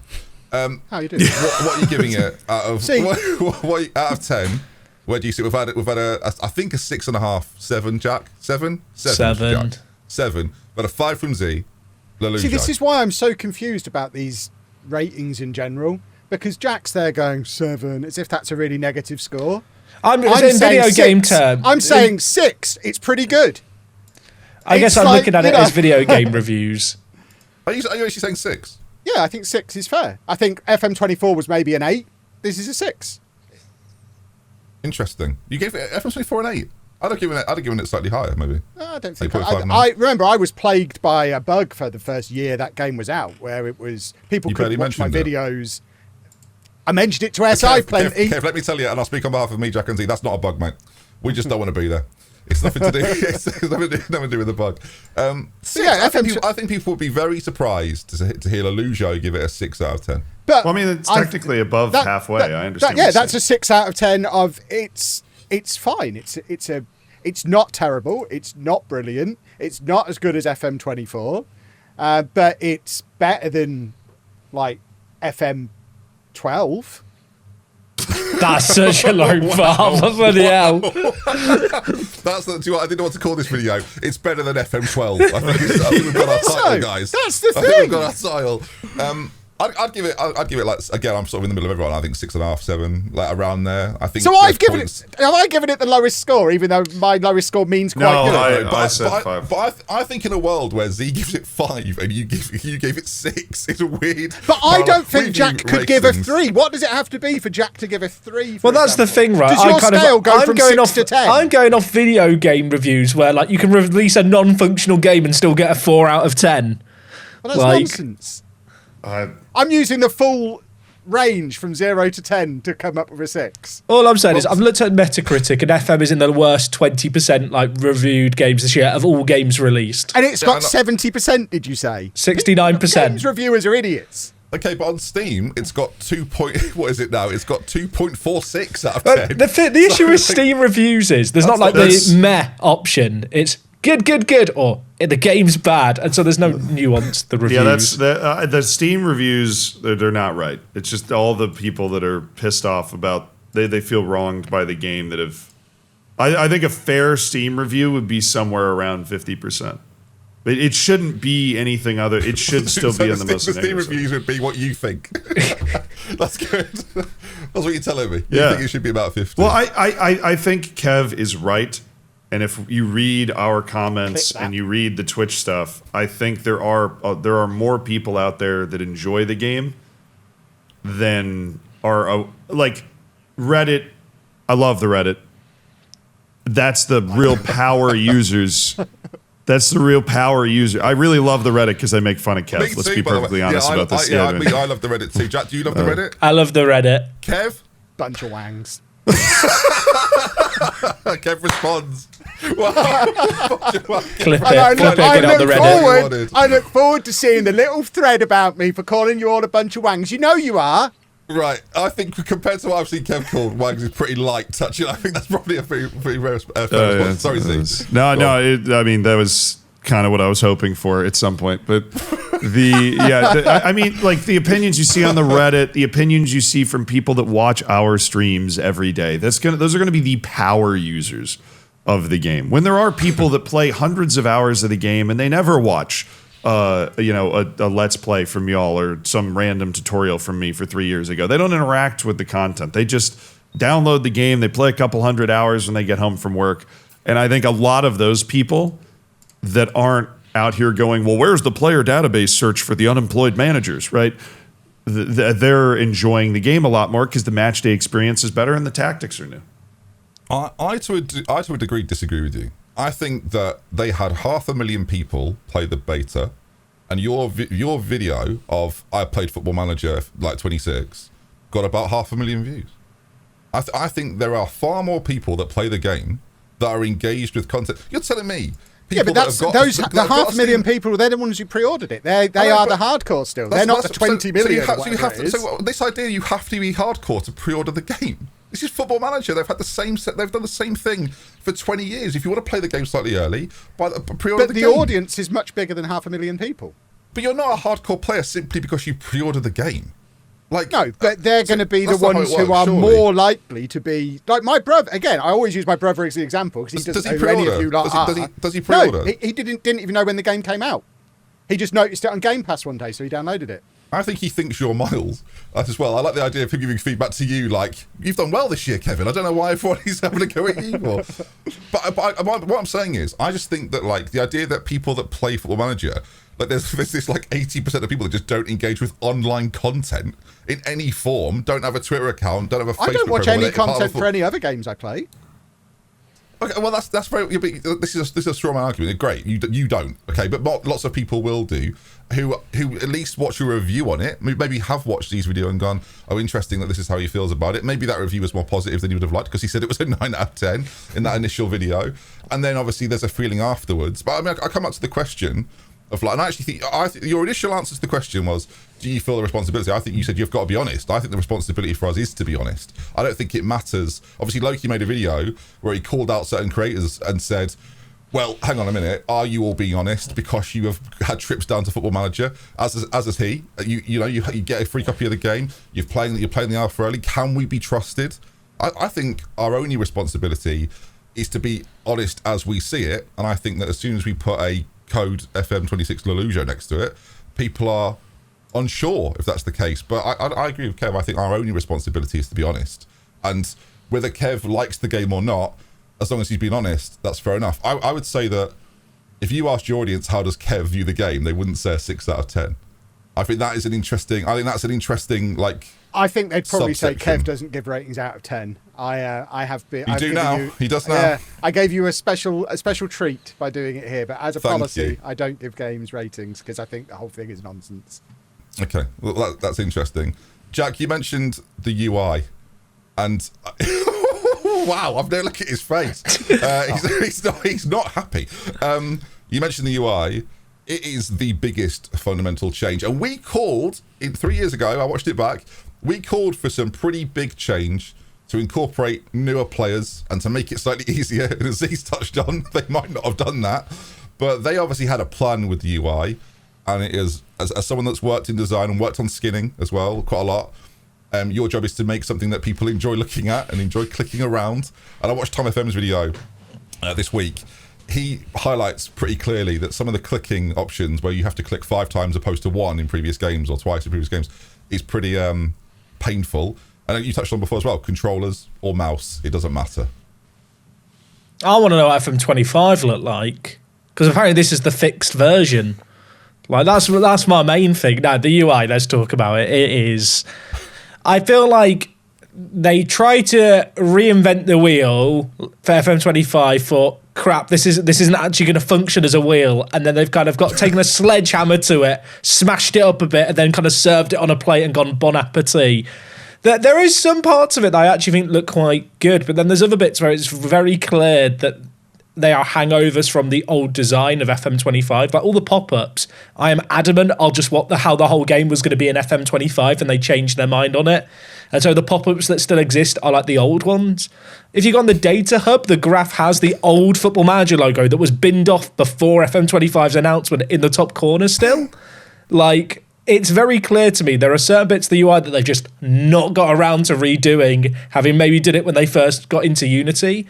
how you doing? What are you giving it out of out of 10? Where do you see? We've had I think a 6.5, 7, Jack, 7, Jack. 7, but a 5 from Z. See, this is why I'm so confused about these ratings in general, because Jack's there going 7, as if that's a really negative score. I'm saying video 6. Game term. I'm saying 6. It's pretty good. I guess I'm looking at it as video game reviews. Are you actually saying 6? Yeah, I think 6 is fair. I think FM24 was maybe an 8. This is a 6. Interesting. You gave it FM24 an 8. I'd have given it slightly higher, maybe. I don't think. I remember I was plagued by a bug for the first year that game was out, where it was people couldn't watch my videos. I mentioned it to SI plenty. Kev, let me tell you, and I'll speak on behalf of me, Jack and Z. That's not a bug, mate. We just don't want to be there. It's nothing to do. It's nothing to do with the bug. I think people would be very surprised to hear Lollujo give it a 6 out of 10. But well, I mean, it's technically above halfway. I understand. That's a 6 out of 10. It's fine. It's not terrible. It's not brilliant. It's not as good as FM24, but it's better than like FM12. That's such a low bar. Bloody hell. That's I didn't know what to call this video. It's better than FM12. I think we've got our title, guys. That's the thing. I think we've got our title. I'd give it like, again, I'm sort of in the middle of everyone. I think 6.5, 7, like around there. I think. So have I given it the lowest score, even though my lowest score means quite good? I said 5. But I think in a world where Z gives it 5 and you gave it 6, it's a weird. But I don't think Jack could give a 3. What does it have to be for Jack to give a 3? Well, that's the thing, right? Does your scale go from 6 to 10? I'm going off video game reviews where, like, you can release a non-functional game and still get a 4 out of 10. Well, that's nonsense. I'm using the full range from 0 to 10 to come up with a 6. All I'm saying is I've looked at Metacritic and FM is in the worst 20% like reviewed games this year of all games released. And it's got 70%, did you say? 69%. Games reviewers are idiots. Okay, but on Steam, it's got what is it now? It's got 2.46 out of 10. The issue with Steam reviews is there's not like the meh option. It's good, or the game's bad, and so there's no nuance. The reviews. Yeah, that's the Steam reviews. They're not right. It's just all the people that are pissed off about they feel wronged by the game that have. I think a fair Steam review would be somewhere around 50%. But it shouldn't be anything other. It should still be on the most. The Steam reviews would be what you think. That's good. That's what you're telling me. Yeah. You think it should be about 50. Well, I think Kev is right. And if you read our comments and you read the Twitch stuff, I think there are more people out there that enjoy the game than are like Reddit. I love the Reddit. That's the real power users. That's the real power user. I really love the Reddit because I make fun of Kev. Let's be perfectly honest about this. I love the Reddit too. Jack, do you love the Reddit? I love the Reddit. Kev? Bunch of wangs. Kev responds. Clip it on the Reddit. I look forward to seeing the little thread about me for calling you all a bunch of wangs. You know you are. Right. I think compared to what I've seen Kev called wangs is pretty light touching. I think that's probably a pretty rare response. Sorry, Steve. No. I mean, that was kind of what I was hoping for at some point. But I mean, like the opinions you see on the Reddit, the opinions you see from people that watch our streams every day, those are going to be the power users of the game. When there are people that play hundreds of hours of the game and they never watch, a Let's Play from y'all or some random tutorial from me for 3 years ago. They don't interact with the content. They just download the game. They play a couple hundred hours when they get home from work. And I think a lot of those people that aren't out here going, well, where's the player database search for the unemployed managers, right? They're enjoying the game a lot more because the match day experience is better and the tactics are new. I to a degree disagree with you. I think that they had 500,000 people play the beta, and your video of I played Football Manager like 26 got about 500,000 views. I think there are far more people that play the game that are engaged with content. You're telling me? Yeah, but that's the 500,000 people. They're the ones who pre-ordered it. They are the hardcore still. They're not the 20 million. So this idea you have to be hardcore to pre-order the game. This is Football Manager. They've had the same set. They've done the same thing for 20 years. If you want to play the game slightly early, pre-order the game. But the audience is much bigger than 500,000 people. But you're not a hardcore player simply because you pre-order the game. No, but they're going to be the ones who are more likely to be like my brother. Again, I always use my brother as the example because he doesn't know any of you does he pre-order? No, he didn't even know when the game came out. He just noticed it on Game Pass one day, so he downloaded it. I think he thinks you're Miles as well. I like the idea of him giving feedback to you, like, you've done well this year, Kevin. I don't know why everyone is having a go at you for. But what I'm saying is, I just think that, like, the idea that people that play Football Manager, like, there's this, like, 80% of people that just don't engage with online content in any form, don't have a Twitter account, don't have a Facebook I don't watch profile, any content for any other games I play. Okay, well, that's very. This is a straw man argument. Great, you don't. Okay, but lots of people will do, who at least watch a review on it. Maybe have watched these videos and gone, oh, interesting that this is how he feels about it. Maybe that review was more positive than he would have liked because he said it was a 9 out of 10 in that initial video, and then obviously there's a feeling afterwards. But I mean, I come back to the question of like, and I actually think your initial answer to the question was, do you feel the responsibility? I think you said you've got to be honest. I think the responsibility for us is to be honest. I don't think it matters. Obviously, Loki made a video where he called out certain creators and said, well, hang on a minute, are you all being honest because you have had trips down to Football Manager, as is he? You get a free copy of the game, you're playing the alpha early. Can we be trusted? I think our only responsibility is to be honest as we see it, and I think that as soon as we put a code FM26 Lollujo next to it, people are unsure if that's the case. But I agree with Kev. I think our only responsibility is to be honest. And whether Kev likes the game or not, as long as he's been honest, that's fair enough. I would say that if you asked your audience how does Kev view the game, they wouldn't say a 6 out of 10. I think that's an interesting like. I think they'd probably subsection. say Kev doesn't give ratings out of 10. I have been. You do now. He does now. Yeah, I gave you a special treat by doing it here, but as a Thank policy, you. I don't give games ratings because I think the whole thing is nonsense. Okay, well, that's interesting. Jack, you mentioned the UI, and wow, I've never looked at his face. He's not happy. You mentioned the UI. It is the biggest fundamental change, and we called 3 years ago. I watched it back. We called for some pretty big change to incorporate newer players and to make it slightly easier. And as he's touched on, they might not have done that, but they obviously had a plan with the UI. And it is, as someone that's worked in design and worked on skinning as well, quite a lot, your job is to make something that people enjoy looking at and enjoy clicking around. And I watched Tom FM's video this week. He highlights pretty clearly that some of the clicking options where you have to click 5 times opposed to 1 in previous games or twice in previous games is pretty painful. And you touched on before as well, controllers or mouse, it doesn't matter. I want to know what FM25 look like, because apparently this is the fixed version. Like that's my main thing. Now the UI, let's talk about it. It is, I feel like they try to reinvent the wheel for FM25 for crap. This isn't actually going to function as a wheel, and then they've kind of got taken a sledgehammer to it, smashed it up a bit, and then kind of served it on a plate and gone bon appetit. There is some parts of it that I actually think look quite good, but then there's other bits where it's very clear that they are hangovers from the old design of FM25. Like all the pop-ups, I am adamant I'll just how the whole game was going to be in FM25, and they changed their mind on it. And so the pop-ups that still exist are like the old ones. If you go on the data hub, the graph has the old Football Manager logo that was binned off before FM25's announcement in the top corner still. Like, it's very clear to me there are certain bits of the UI that they've just not got around to redoing, having maybe did it when they first got into Unity.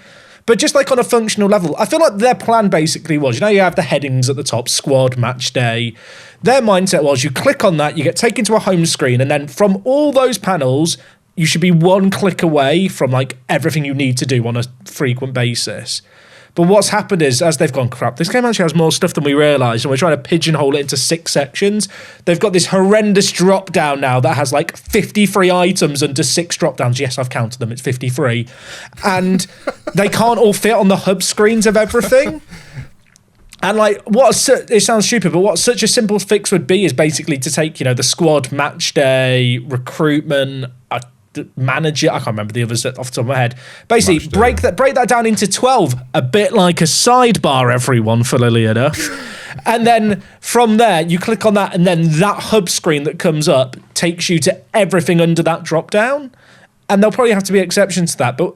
But just like on a functional level, I feel like their plan basically was, you have the headings at the top, squad, match day. Their mindset was you click on that, you get taken to a home screen, and then from all those panels, you should be one click away from like everything you need to do on a frequent basis. But what's happened is, as they've gone, crap, this game actually has more stuff than we realised, and we're trying to pigeonhole it into 6 sections. They've got this horrendous drop-down now that has like 53 items under 6 drop-downs. Yes, I've counted them, it's 53. And they can't all fit on the hub screens of everything. And like, it sounds stupid, but what such a simple fix would be is basically to take, the squad, match day, recruitment, manager, I can't remember the others off the top of my head. Basically, break that down into 12, a bit like a sidebar, everyone, funnily enough. And then from there, you click on that, and then that hub screen that comes up takes you to everything under that drop down. And there'll probably have to be exceptions to that. But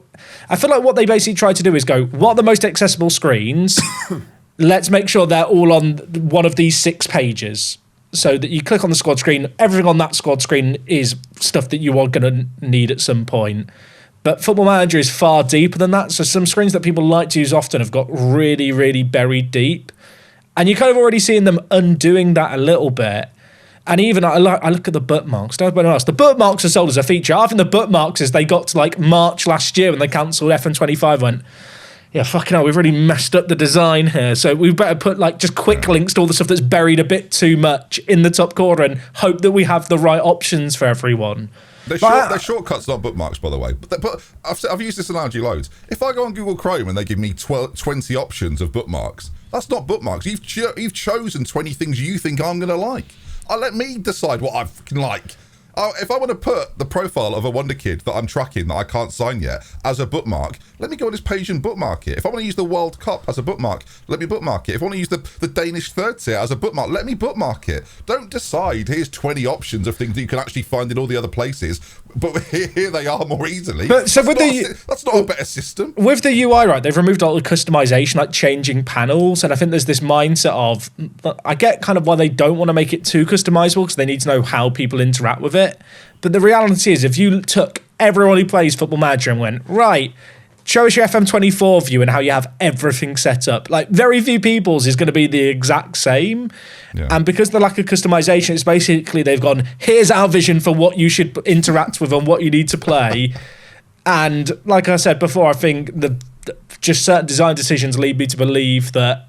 I feel like what they basically try to do is go, what are the most accessible screens? Let's make sure they're all on one of these 6 pages. So that you click on the squad screen, everything on that squad screen is stuff that you are going to need at some point. But Football Manager is far deeper than that. So some screens that people like to use often have got really, really buried deep. And you're kind of already seeing them undoing that a little bit. And even I look at the bookmarks. Don't know else. The bookmarks are sold as a feature. I think the bookmarks, as they got to like March last year when they cancelled FM25, went, yeah, fucking hell, we've really messed up the design here. So we better put like just quick links to all the stuff that's buried a bit too much in the top corner and hope that we have the right options for everyone. They're shortcuts, not bookmarks, by the way. But I've used this analogy loads. If I go on Google Chrome and they give me 20 options of bookmarks, that's not bookmarks. You've chosen 20 things you think I'm going to like. Let me decide what I fucking like. If I want to put the profile of a Wonder Kid that I'm tracking that I can't sign yet as a bookmark, let me go on this page and bookmark it. If I want to use the World Cup as a bookmark, let me bookmark it. If I want to use the Danish third tier as a bookmark, let me bookmark it. Don't decide, here's 20 options of things that you can actually find in all the other places, but here they are more easily. But so that's not a better system. With the UI, right, they've removed all the customization, like changing panels, and I think there's this mindset of, I get kind of why they don't want to make it too customizable because they need to know how people interact with it. But the reality is, if you took everyone who plays Football Manager and went, right, show us your FM24 view and how you have everything set up. Like, very few people's is going to be the exact same. Yeah. And because of the lack of customization, it's basically they've gone, here's our vision for what you should interact with and what you need to play. And like I said before, I think just certain design decisions lead me to believe that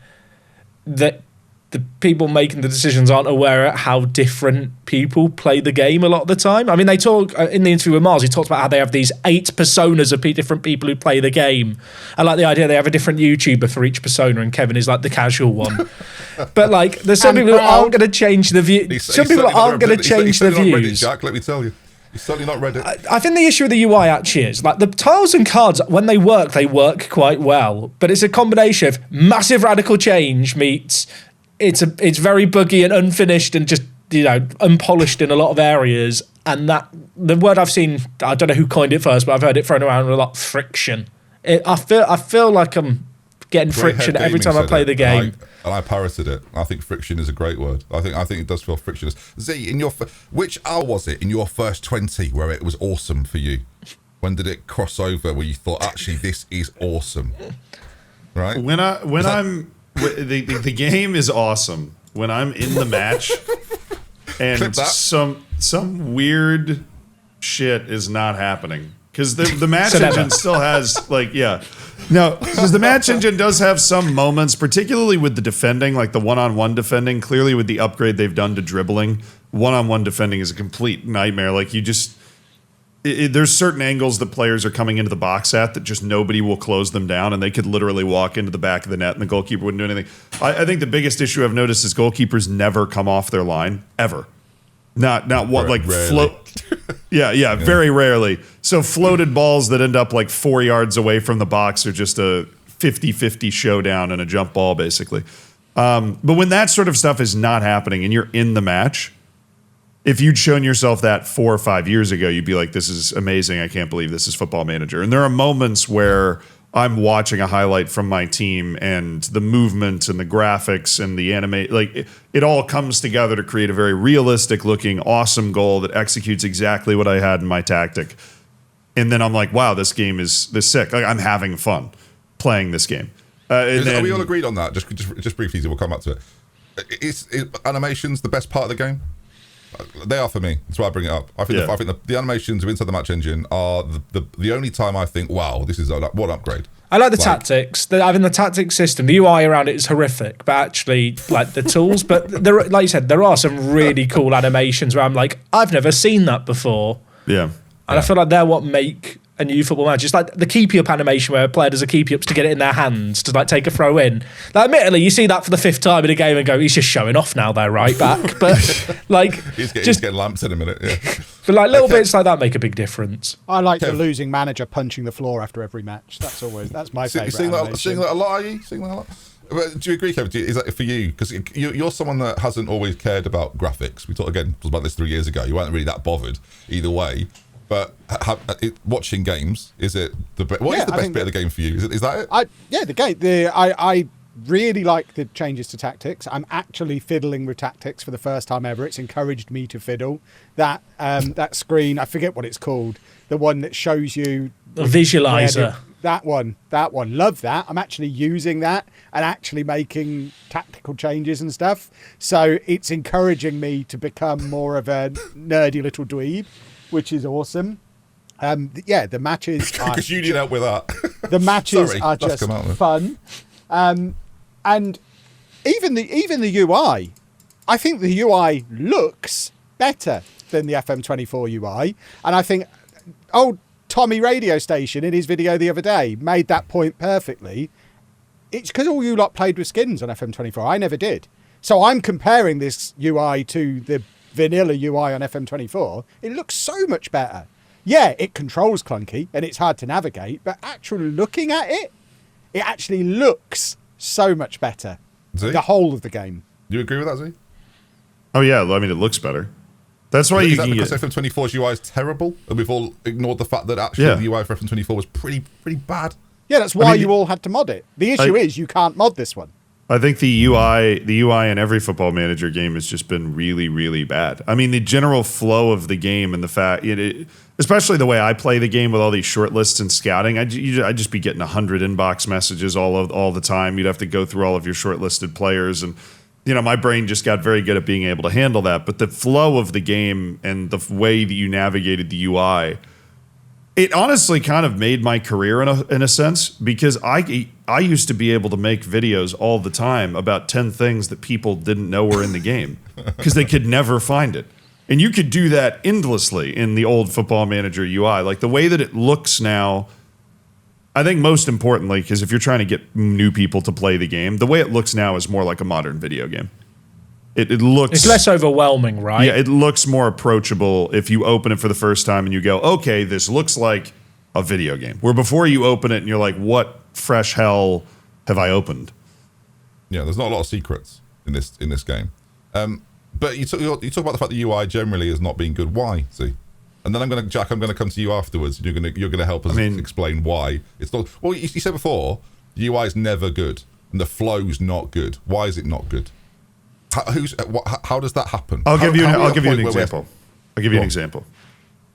the people making the decisions aren't aware of how different people play the game a lot of the time. I mean, they talk in the interview with Mars, he talked about how they have these 8 personas of different people who play the game. I like the idea they have a different YouTuber for each persona, and Kevin is like the casual one. But like, there's some people who aren't going to change the view. Some people aren't going to change the views. Reddit, Jack, let me tell you. He's certainly not Reddit. I think the issue with the UI actually is, like, the tiles and cards, when they work quite well. But it's a combination of massive radical change meets it's very buggy and unfinished and just, unpolished in a lot of areas. And that the word I've seen, I don't know who coined it first, but I've heard it thrown around a lot: friction. I feel like I'm getting friction every time I play the game. And I parroted it. I think friction is a great word. I think it does feel frictionless. Z, which hour was it in your first 20 where it was awesome for you? When did it cross over where you thought, actually, this is awesome? Right? The game is awesome when I'm in the match and some weird shit is not happening, because the match engine still has because the match engine does have some moments, particularly with the defending, like the one-on-one defending. Clearly, with the upgrade they've done to dribbling, one-on-one defending is a complete nightmare. Like, you just there's certain angles that players are coming into the box at that just nobody will close them down, and they could literally walk into the back of the net and the goalkeeper wouldn't do anything. I think the biggest issue I've noticed is goalkeepers never come off their line, ever. Not what, like, float. Yeah, very rarely. So floated balls that end up like 4 yards away from the box are just a 50-50 showdown and a jump ball, basically. But when that sort of stuff is not happening and you're in the match, if you'd shown yourself that 4 or 5 years ago, you'd be like, this is amazing. I can't believe this is Football Manager. And there are moments where I'm watching a highlight from my team and the movement and the graphics and the animate, like, it all comes together to create a very realistic looking, awesome goal that executes exactly what I had in my tactic. And then I'm like, wow, this game is sick. Like, I'm having fun playing this game. Are we all agreed on that? Just briefly, we'll come back to it. Is animations the best part of the game? They are for me. That's why I bring it up. I think the animations of Inside the Match Engine are the only time I think, wow, this is what an upgrade. I like the tactics. Having the tactics system, the UI around it is horrific, but actually, like, the tools. But there, like you said, there are some really cool animations where I'm like, I've never seen that before. Yeah. And I feel like they're what make a new Football Manager. It's like the keepy up animation where a player does a keepy ups to get it in their hands to, like, take a throw in. Like, admittedly, you see that for the 5th time in a game and go, he's just showing off now, though, right back. But like, he's getting lamps in a minute. Yeah. But like little bits like that make a big difference. I like the losing manager punching the floor after every match. That's my favourite. Seeing that a lot, are you? Seeing that a lot? But do you agree, Kevin? Is that for you? Because you're someone that hasn't always cared about graphics. We talked about this 3 years ago. You weren't really that bothered either way. But watching games, is it what is the best bit of the game for you? Is that it? The game. I really like the changes to tactics. I'm actually fiddling with tactics for the first time ever. It's encouraged me to fiddle. That screen, I forget what it's called. The one that shows you the visualizer. That one. Love that. I'm actually using that and actually making tactical changes and stuff. So it's encouraging me to become more of a nerdy little dweeb, which is awesome. The matches are... Because you need help with that. The matches are just fun. And even the UI, I think the UI looks better than the FM24 UI. And I think old Tommy Radio Station in his video the other day made that point perfectly. It's because all you lot played with skins on FM24. I never did. So I'm comparing this UI to the vanilla UI on FM24. It looks so much better. Yeah, it controls clunky and it's hard to navigate, but actually looking at it, it actually looks so much better. Z? The whole of the game. Do you agree with that, Z? Oh yeah, I mean, it looks better. That's why because FM24's UI is terrible, and we've all ignored the fact that actually the UI for FM24 was pretty bad. Yeah, that's why you all had to mod it. The issue is you can't mod this one. I think the UI in every Football Manager game has just been really, really bad. I mean, the general flow of the game and the fact especially the way I play the game with all these short lists and scouting, I'd just be getting 100 inbox messages all the time. You'd have to go through all of your shortlisted players, and my brain just got very good at being able to handle that. But the flow of the game and the way that you navigated the UI, it honestly kind of made my career in a sense, because I used to be able to make videos all the time about 10 things that people didn't know were in the game because they could never find it. And you could do that endlessly in the old Football Manager UI. Like the way that it looks now, I think most importantly, because if you're trying to get new people to play the game, the way it looks now is more like a modern video game. It looks... It's less overwhelming, right? Yeah, it looks more approachable if you open it for the first time and you go, okay, this looks like a video game. Where before you open it and you're like, what fresh hell have I opened? Yeah, there's not a lot of secrets in this game. But you talk about the fact the UI generally is not being good. Why? See, and then I'm going to come to you afterwards. You're going to help us explain why it's not. Well, you said before the UI is never good and the flow's not good. Why is it not good? How does that happen? I'll give you an example.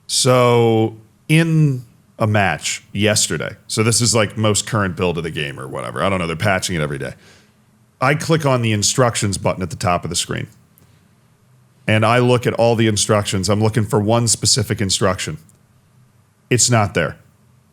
So in a match yesterday, so this is like most current build of the game or whatever. I don't know. They're patching it every day. I click on the instructions button at the top of the screen. And I look at all the instructions. I'm looking for one specific instruction. It's not there.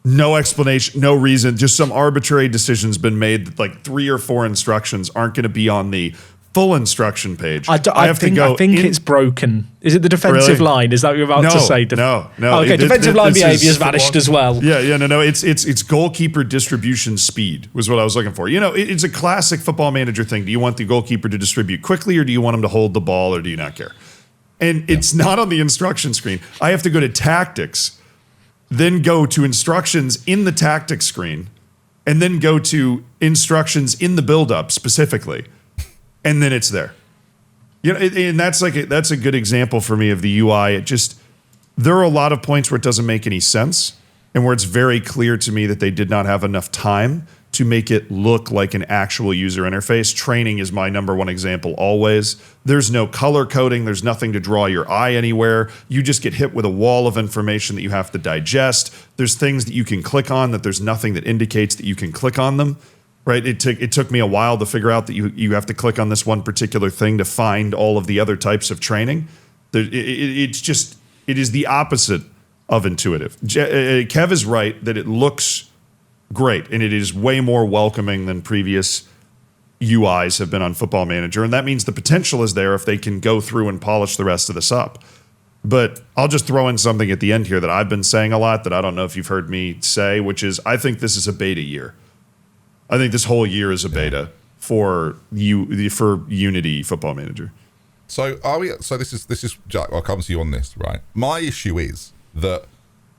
No explanation, no reason, just some arbitrary decision's been made that like 3 or 4 instructions aren't going to be on the full instruction page. I think it's broken. Is it the defensive line? Is that what you're about to say? No. Oh, okay, defensive line behavior has vanished as well. Yeah, no. It's goalkeeper distribution speed was what I was looking for. It's a classic Football Manager thing. Do you want the goalkeeper to distribute quickly, or do you want him to hold the ball, or do you not care? And it's not on the instruction screen. I have to go to tactics, then go to instructions in the tactics screen, and then go to instructions in the build-up specifically. And then it's there. And that's a good example for me of the UI. There are a lot of points where it doesn't make any sense, and where it's very clear to me that they did not have enough time to make it look like an actual user interface. Training is my number one example always. There's no color coding. There's nothing to draw your eye anywhere. You just get hit with a wall of information that you have to digest. There's things that you can click on that there's nothing that indicates that you can click on them. Right? It took me a while to figure out that you have to click on this one particular thing to find all of the other types of training. It is the opposite of intuitive. Kev is right that it looks great, and it is way more welcoming than previous UIs have been on Football Manager, and that means the potential is there if they can go through and polish the rest of this up. But I'll just throw in something at the end here that I've been saying a lot that I don't know if you've heard me say, which is I think this is a beta year. I think this whole year is a beta for Unity Football Manager. So this is Jack. I'll come to you on this, right? My issue is that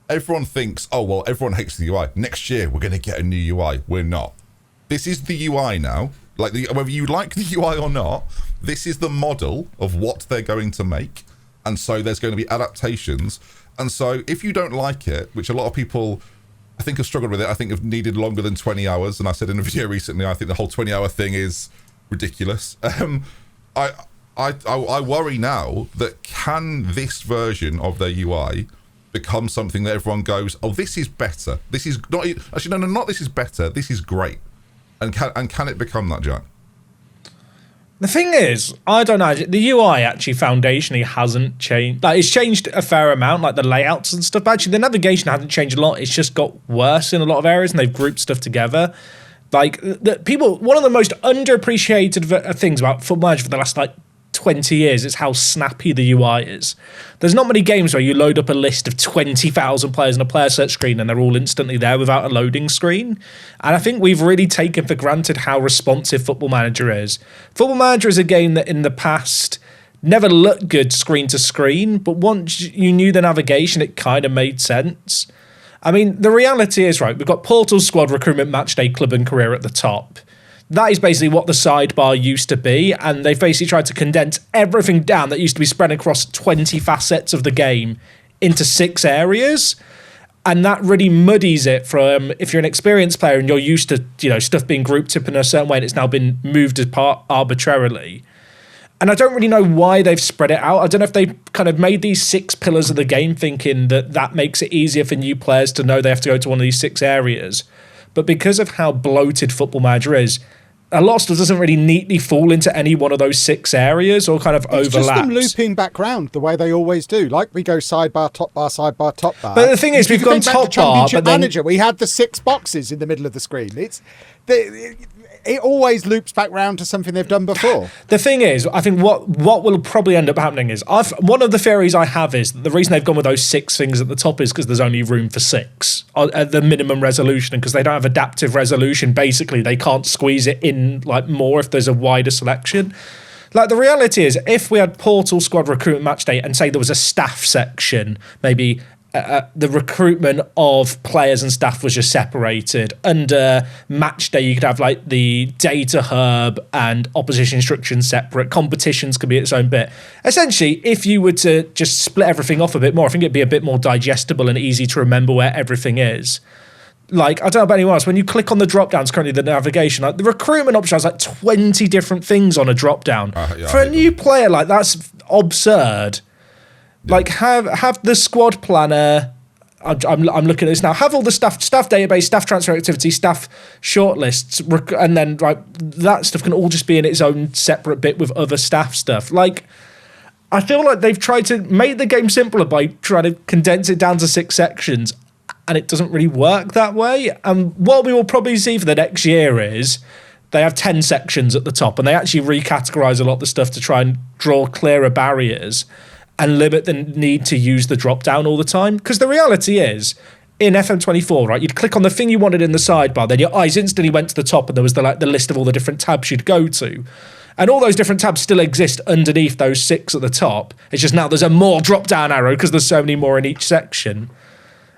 everyone thinks, oh well, everyone hates the UI. Next year we're going to get a new UI. We're not. This is the UI now. Like whether you like the UI or not, this is the model of what they're going to make, and so there's going to be adaptations. And so if you don't like it, which a lot of people, I think, have struggled with it. I think have needed longer than 20 hours. And I said in a video recently, I think the whole 20-hour thing is ridiculous. I worry now that can this version of their UI become something that everyone goes, oh, this is better. This is not actually no, not this is better. This is great. And can it become that, Jack? The thing is, I don't know. The UI actually foundationally hasn't changed. Like, it's changed a fair amount, like the layouts and stuff. But actually, the navigation hasn't changed a lot. It's just got worse in a lot of areas, and they've grouped stuff together. Like, one of the most underappreciated things about Football Manager for the last 20 years is how snappy the UI is. There's not many games where you load up a list of 20,000 players on a player search screen and they're all instantly there without a loading screen. And I think we've really taken for granted how responsive Football Manager is. Football Manager is a game that in the past never looked good screen to screen, but once you knew the navigation, it kind of made sense. I mean, the reality is, right, we've got Portal Squad, Recruitment, Matchday, Club and Career at the top. That is basically what the sidebar used to be, and they've basically tried to condense everything down that used to be spread across 20 facets of the game into 6 areas, and that really muddies it from, if you're an experienced player and you're used to, stuff being grouped up in a certain way and it's now been moved apart arbitrarily. And I don't really know why they've spread it out. I don't know if they kind of made these 6 pillars of the game thinking that makes it easier for new players to know they have to go to one of these 6 areas. But because of how bloated Football Manager is, a lot of stuff doesn't really neatly fall into any one of those 6 areas or kind of overlaps. It's just them looping back round the way they always do. Like we go sidebar, top bar, sidebar, top bar. But the thing is, we've gone top bar, but then Manager, we had the 6 boxes in the middle of the screen. It always loops back round to something they've done before. The thing is, I think what will probably end up happening is, one of the theories I have is that the reason they've gone with those 6 things at the top is because there's only room for 6 at the minimum resolution, and because they don't have adaptive resolution, basically they can't squeeze it in like more if there's a wider selection. Like the reality is, if we had Portal, Squad, Recruitment, Match Day, and say there was a staff section, maybe the recruitment of players and staff was just separated. Under Match Day, you could have like the data hub and opposition instructions separate. Competitions could be its own bit. Essentially, if you were to just split everything off a bit more, I think it'd be a bit more digestible and easy to remember where everything is. Like, I don't know about anyone else, when you click on the drop-downs, currently the navigation, like the recruitment option has like 20 different things on a drop-down. For a new player, like that's absurd. Like have the squad planner. I'm looking at this now. Have all the staff database, staff transfer activity, staff shortlists, and then that stuff can all just be in its own separate bit with other staff stuff. Like, I feel like they've tried to make the game simpler by trying to condense it down to 6 sections, and it doesn't really work that way. And what we will probably see for the next year is they have 10 sections at the top, and they actually recategorize a lot of the stuff to try and draw clearer barriers and limit the need to use the drop down all the time. Because the reality is, in FM24, right, you'd click on the thing you wanted in the sidebar, then your eyes instantly went to the top, and there was the list of all the different tabs you'd go to. And all those different tabs still exist underneath those 6 at the top. It's just now there's a more drop down arrow because there's so many more in each section.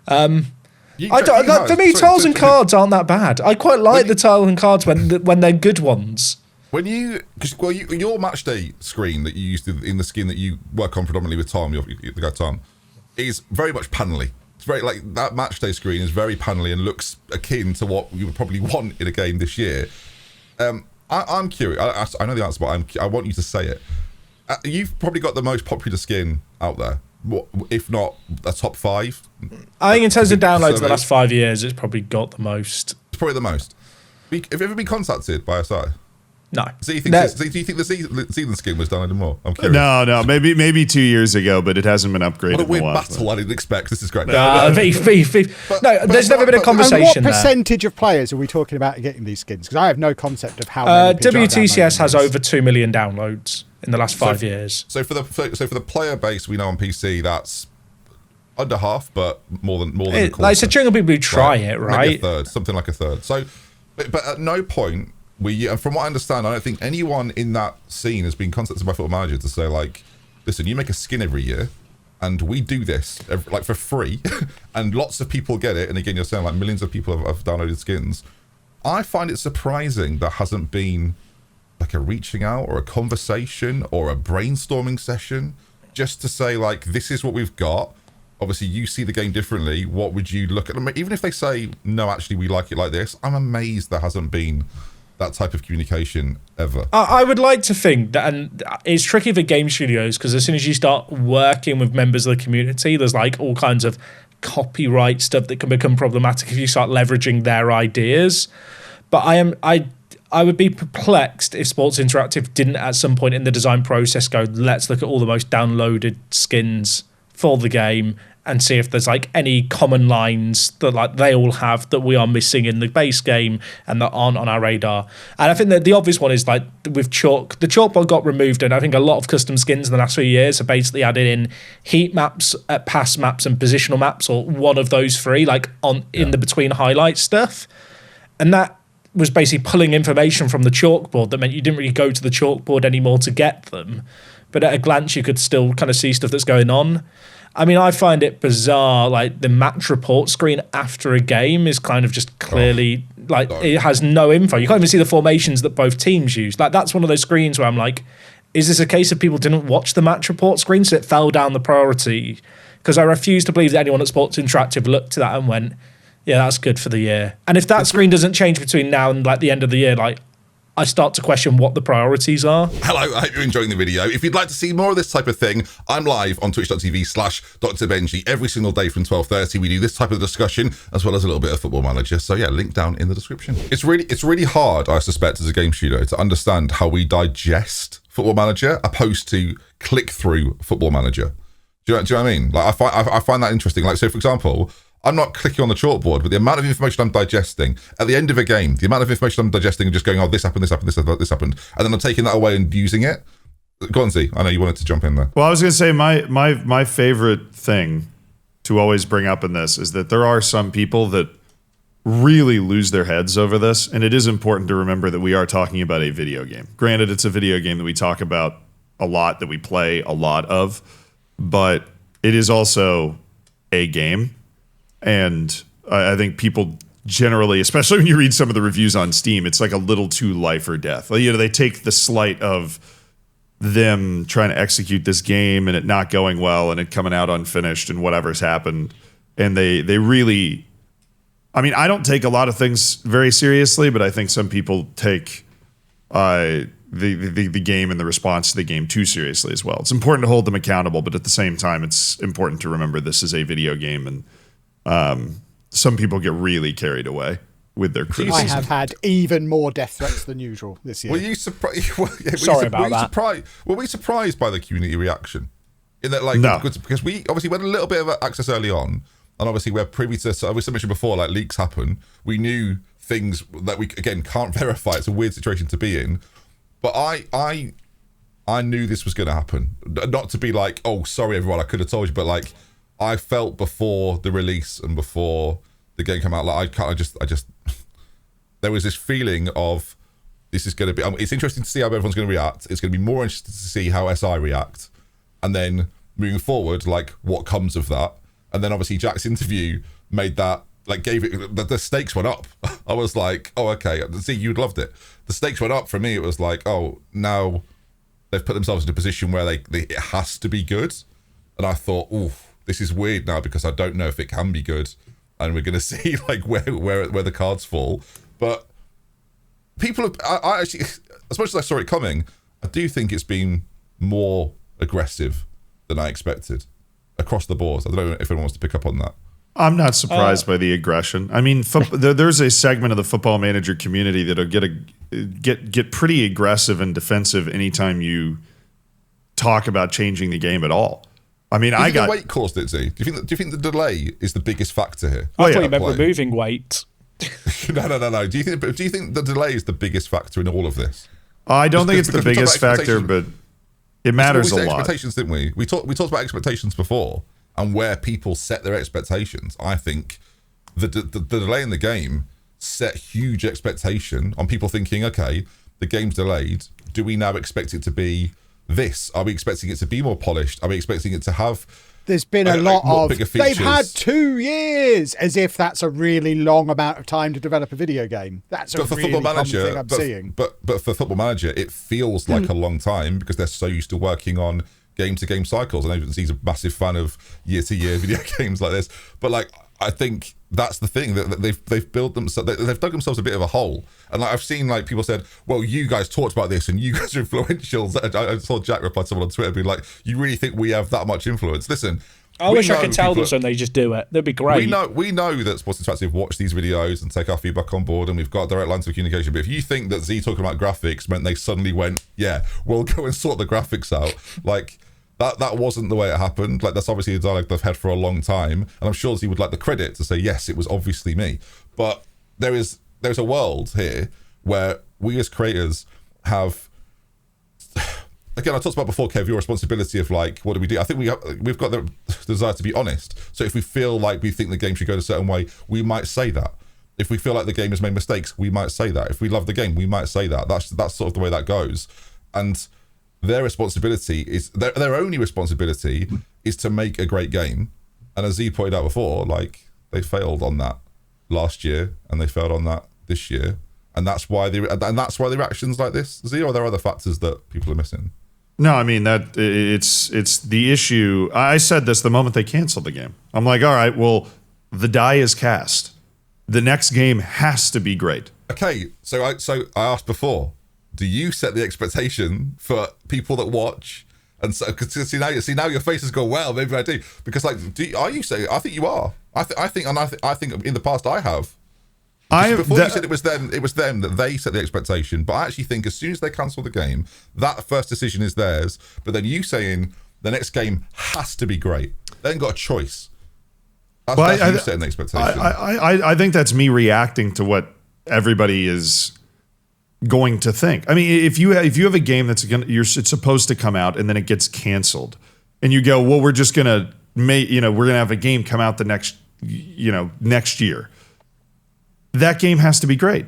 For me, tiles and cards aren't that bad. I quite like the tiles and cards when they're good ones. When your match day screen that you used in the skin that you work on predominantly with Tom, the guy Tom, is very much panelly. It's very like that match day screen is very panelly and looks akin to what you would probably want in a game this year. I'm curious. I know the answer, but I want you to say it. You've probably got the most popular skin out there. What, if not a top 5? I think in terms of downloads in the last 5 years, it's probably got the most. It's probably the most. Have you ever been contacted by SI? No. Do you think the season skin was downloaded more? I'm curious. No. Maybe 2 years ago, but it hasn't been upgraded. What a weird in a while, battle! I didn't expect. This is great. There's never been a conversation. And what percentage of players are we talking about getting these skins? Because I have no concept of how many. WTCS has over 2 million downloads in the last 5 years. So for the player base we know on PC, that's under half, but more than a quarter. Like, it's a chunk of people who try it, right? Maybe a third, something like a third. So, but at no point. From what I understand, I don't think anyone in that scene has been contacted by Football Manager to say, like, listen, you make a skin every year, and we do this like for free, and lots of people get it. And again, you're saying like millions of people have downloaded skins. I find it surprising there hasn't been like a reaching out or a conversation or a brainstorming session just to say, like, this is what we've got. Obviously, you see the game differently. What would you look at? Even if they say, no, actually, we like it like this, I'm amazed there hasn't been that type of communication ever. I would like to think that, and it's tricky for game studios because as soon as you start working with members of the community, there's like all kinds of copyright stuff that can become problematic if you start leveraging their ideas. But I would be perplexed if Sports Interactive didn't at some point in the design process go, let's look at all the most downloaded skins for the game and see if there's like any common lines that like they all have that we are missing in the base game and that aren't on our radar. And I think that the obvious one is like with Chalk, the Chalkboard got removed, and I think a lot of custom skins in the last few years have basically added in heat maps, pass maps, and positional maps, or one of those 3, like in the between highlight stuff. And that was basically pulling information from the Chalkboard that meant you didn't really go to the Chalkboard anymore to get them. But at a glance, you could still kind of see stuff that's going on. I mean, I find it bizarre, like the match report screen after a game is kind of just clearly, it has no info. You can't even see the formations that both teams use. Like, that's one of those screens where I'm like, is this a case of people didn't watch the match report screen, so it fell down the priority? Because I refuse to believe that anyone at Sports Interactive looked at that and went, yeah, that's good for the year. And if that screen doesn't change between now and like the end of the year, like, I start to question what the priorities are. Hello, I hope you're enjoying the video. If you'd like to see more of this type of thing, I'm live on twitch.tv/DoctorBenjy every single day from 12:30. We do this type of discussion as well as a little bit of Football Manager. So yeah, link down in the description. It's really hard, I suspect, as a game studio to understand how we digest Football Manager opposed to click through Football Manager. Do you know what I mean? Like I find that interesting. Like, so for example, I'm not clicking on the chalkboard, but the amount of information I'm digesting at the end of a game, the amount of information I'm digesting and just going, oh, this happened, and then I'm taking that away and using it. Go on, Z. I know you wanted to jump in there. Well, I was going to say my favorite thing to always bring up in this is that there are some people that really lose their heads over this, and it is important to remember that we are talking about a video game. Granted, it's a video game that we talk about a lot, that we play a lot of, but it is also a game. And I think people generally, especially when you read some of the reviews on Steam, it's like a little too life or death. You know, they take the slight of them trying to execute this game and it not going well and it coming out unfinished and whatever's happened. And they really, I mean, I don't take a lot of things very seriously, but I think some people take the game and the response to the game too seriously as well. It's important to hold them accountable, but at the same time, it's important to remember this is a video game, and some people get really carried away with their criticism. I have had even more death threats than usual this year. Were you surprised? Sorry about that. Were we surprised by the community reaction? In that, like, no. Because we obviously had a little bit of access early on, and obviously we're privy to, so as I mentioned before, like leaks happen. We knew things that we, again, can't verify. It's a weird situation to be in. But I knew this was going to happen. Not to be like, oh, sorry, everyone, I could have told you, but like, I felt before the release and before the game came out, like I just there was this feeling of this is going to be. It's interesting to see how everyone's going to react. It's going to be more interesting to see how SI react, and then moving forward, like what comes of that. And then obviously Jack's interview made that, like, gave it the stakes went up. I was like, oh, okay. See, you'd loved it. The stakes went up for me. It was like, oh, now they've put themselves in a position where it has to be good, and I thought, ooh. This is weird now because I don't know if it can be good, and we're going to see like where the cards fall. But people have, I actually, as much as I saw it coming, I do think it's been more aggressive than I expected across the board. I don't know if anyone wants to pick up on that. I'm not surprised by the aggression. I mean, there's a segment of the Football Manager community that'll get pretty aggressive and defensive anytime you talk about changing the game at all. I mean, the weight caused it, Z? Do you think the delay is the biggest factor here? I thought you meant removing weight. No. Do you think the delay is the biggest factor in all of this? I don't think it's the biggest factor, but it matters a lot. Expectations, didn't we? We talked about expectations before and where people set their expectations. I think the delay in the game set huge expectation on people thinking, okay, the game's delayed. Do we now expect it to be this? Are we expecting it to be more polished? Are we expecting it to have... There's been a lot of, they've had 2 years, as if that's a really long amount of time to develop a video game. That's a really common thing I'm seeing. But for Football Manager, it feels like a long time because they're so used to working on game-to-game cycles. I know he's a massive fan of year-to-year video games like this, but like, I think that's the thing, that they've built themselves, they've dug themselves a bit of a hole. And like, I've seen like people said, well, you guys talked about this and you guys are influential. I saw Jack reply to someone on Twitter being like, you really think we have that much influence? Listen, I wish I could tell them so they just do it. That'd be great. We know that Sports Interactive watch these videos and take our feedback on board, and we've got direct lines of communication. But if you think that Z talking about graphics meant they suddenly went, yeah, we'll go and sort the graphics out, like, that wasn't the way it happened. Like, that's obviously a dialogue they've had for a long time, and I'm sure he would like the credit to say, yes, it was obviously me. But there's a world here where we as creators have, again, I talked about before, Kev, your responsibility of like, what do we do? I think we've got the desire to be honest. So if we feel like we think the game should go a certain way, we might say that. If we feel like the game has made mistakes, we might say that. If we love the game, we might say that. That's sort of the way that goes. And their responsibility is, their only responsibility is to make a great game. And as Z pointed out before, like, they failed on that last year and they failed on that this year. And that's why the reactions like this, Z, or are there other factors that people are missing? No, I mean, that it's the issue. I said this the moment they canceled the game. I'm like, all right, well, the die is cast. The next game has to be great. Okay, so I asked before, do you set the expectation for people that watch? And so, cause see now your face has gone, well, maybe I do, because like, are you saying? I think you are. I think in the past I have. Before you said it was them that they set the expectation, but I actually think as soon as they cancel the game, that first decision is theirs. But then you saying the next game has to be great, they ain't got a choice. That's you setting the expectation. I think that's me reacting to what everybody is going to think. I mean, if you have a game it's supposed to come out and then it gets canceled, and you go, well, we're just gonna we're gonna have a game come out the next year. That game has to be great.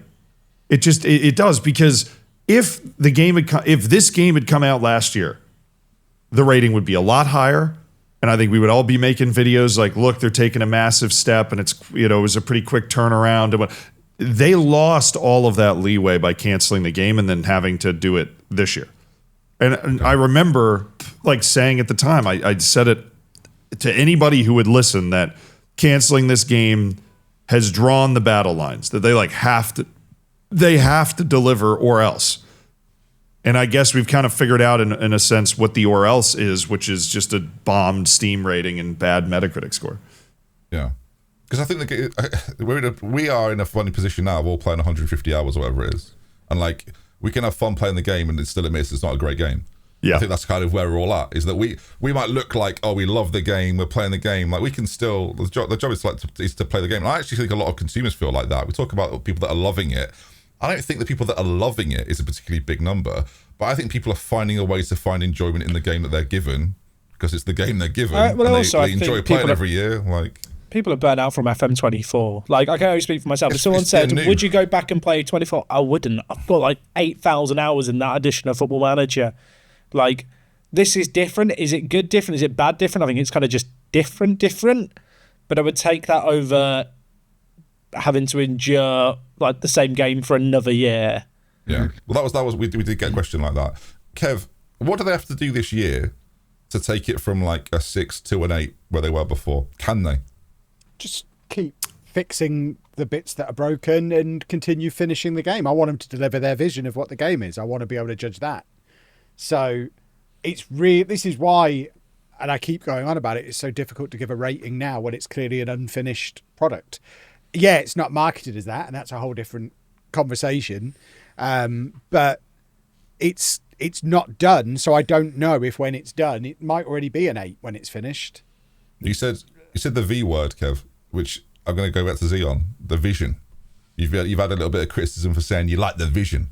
It does, because if this game had come out last year, the rating would be a lot higher, and I think we would all be making videos like, look, they're taking a massive step, and it's it was a pretty quick turnaround. And they lost all of that leeway by canceling the game and then having to do it this year. And I remember like saying at the time, I said it to anybody who would listen, that canceling this game has drawn the battle lines, that they have to deliver or else. And I guess we've kind of figured out in a sense what the or else is, which is just a bombed Steam rating and bad Metacritic score. Yeah. Because I think we are in a funny position now of all playing 150 hours or whatever it is. And like, we can have fun playing the game and it still admits it's not a great game. Yeah. I think that's kind of where we're all at, is that we might look like, oh, we love the game, we're playing the game. Like, we can still, the job is to play the game. And I actually think a lot of consumers feel like that. We talk about people that are loving it. I don't think the people that are loving it is a particularly big number, but I think people are finding a way to find enjoyment in the game that they're given, because it's the game they're given. They enjoy playing every year. Like, people are burnt out from FM24. Like, I can only speak for myself. If someone said, would you go back and play 24? I wouldn't. I've got like 8,000 hours in that edition of Football Manager. Like, this is different. Is it good different? Is it bad different? I think it's kind of just different. But I would take that over having to endure like the same game for another year. Yeah. Well, that was we did get a question like that. Kev, what do they have to do this year to take it from like a 6 to an 8 where they were before? Can they? Just keep fixing the bits that are broken and continue finishing the game. I want them to deliver their vision of what the game is. I want to be able to judge that. So this is why, and I keep going on about it, it's so difficult to give a rating now when it's clearly an unfinished product. Yeah, it's not marketed as that, and that's a whole different conversation. But it's not done, so I don't know if when it's done, it might already be an 8 when it's finished. You said the V word, Kev, which I'm going to go back to Z on, the vision. You've had a little bit of criticism for saying you like the vision.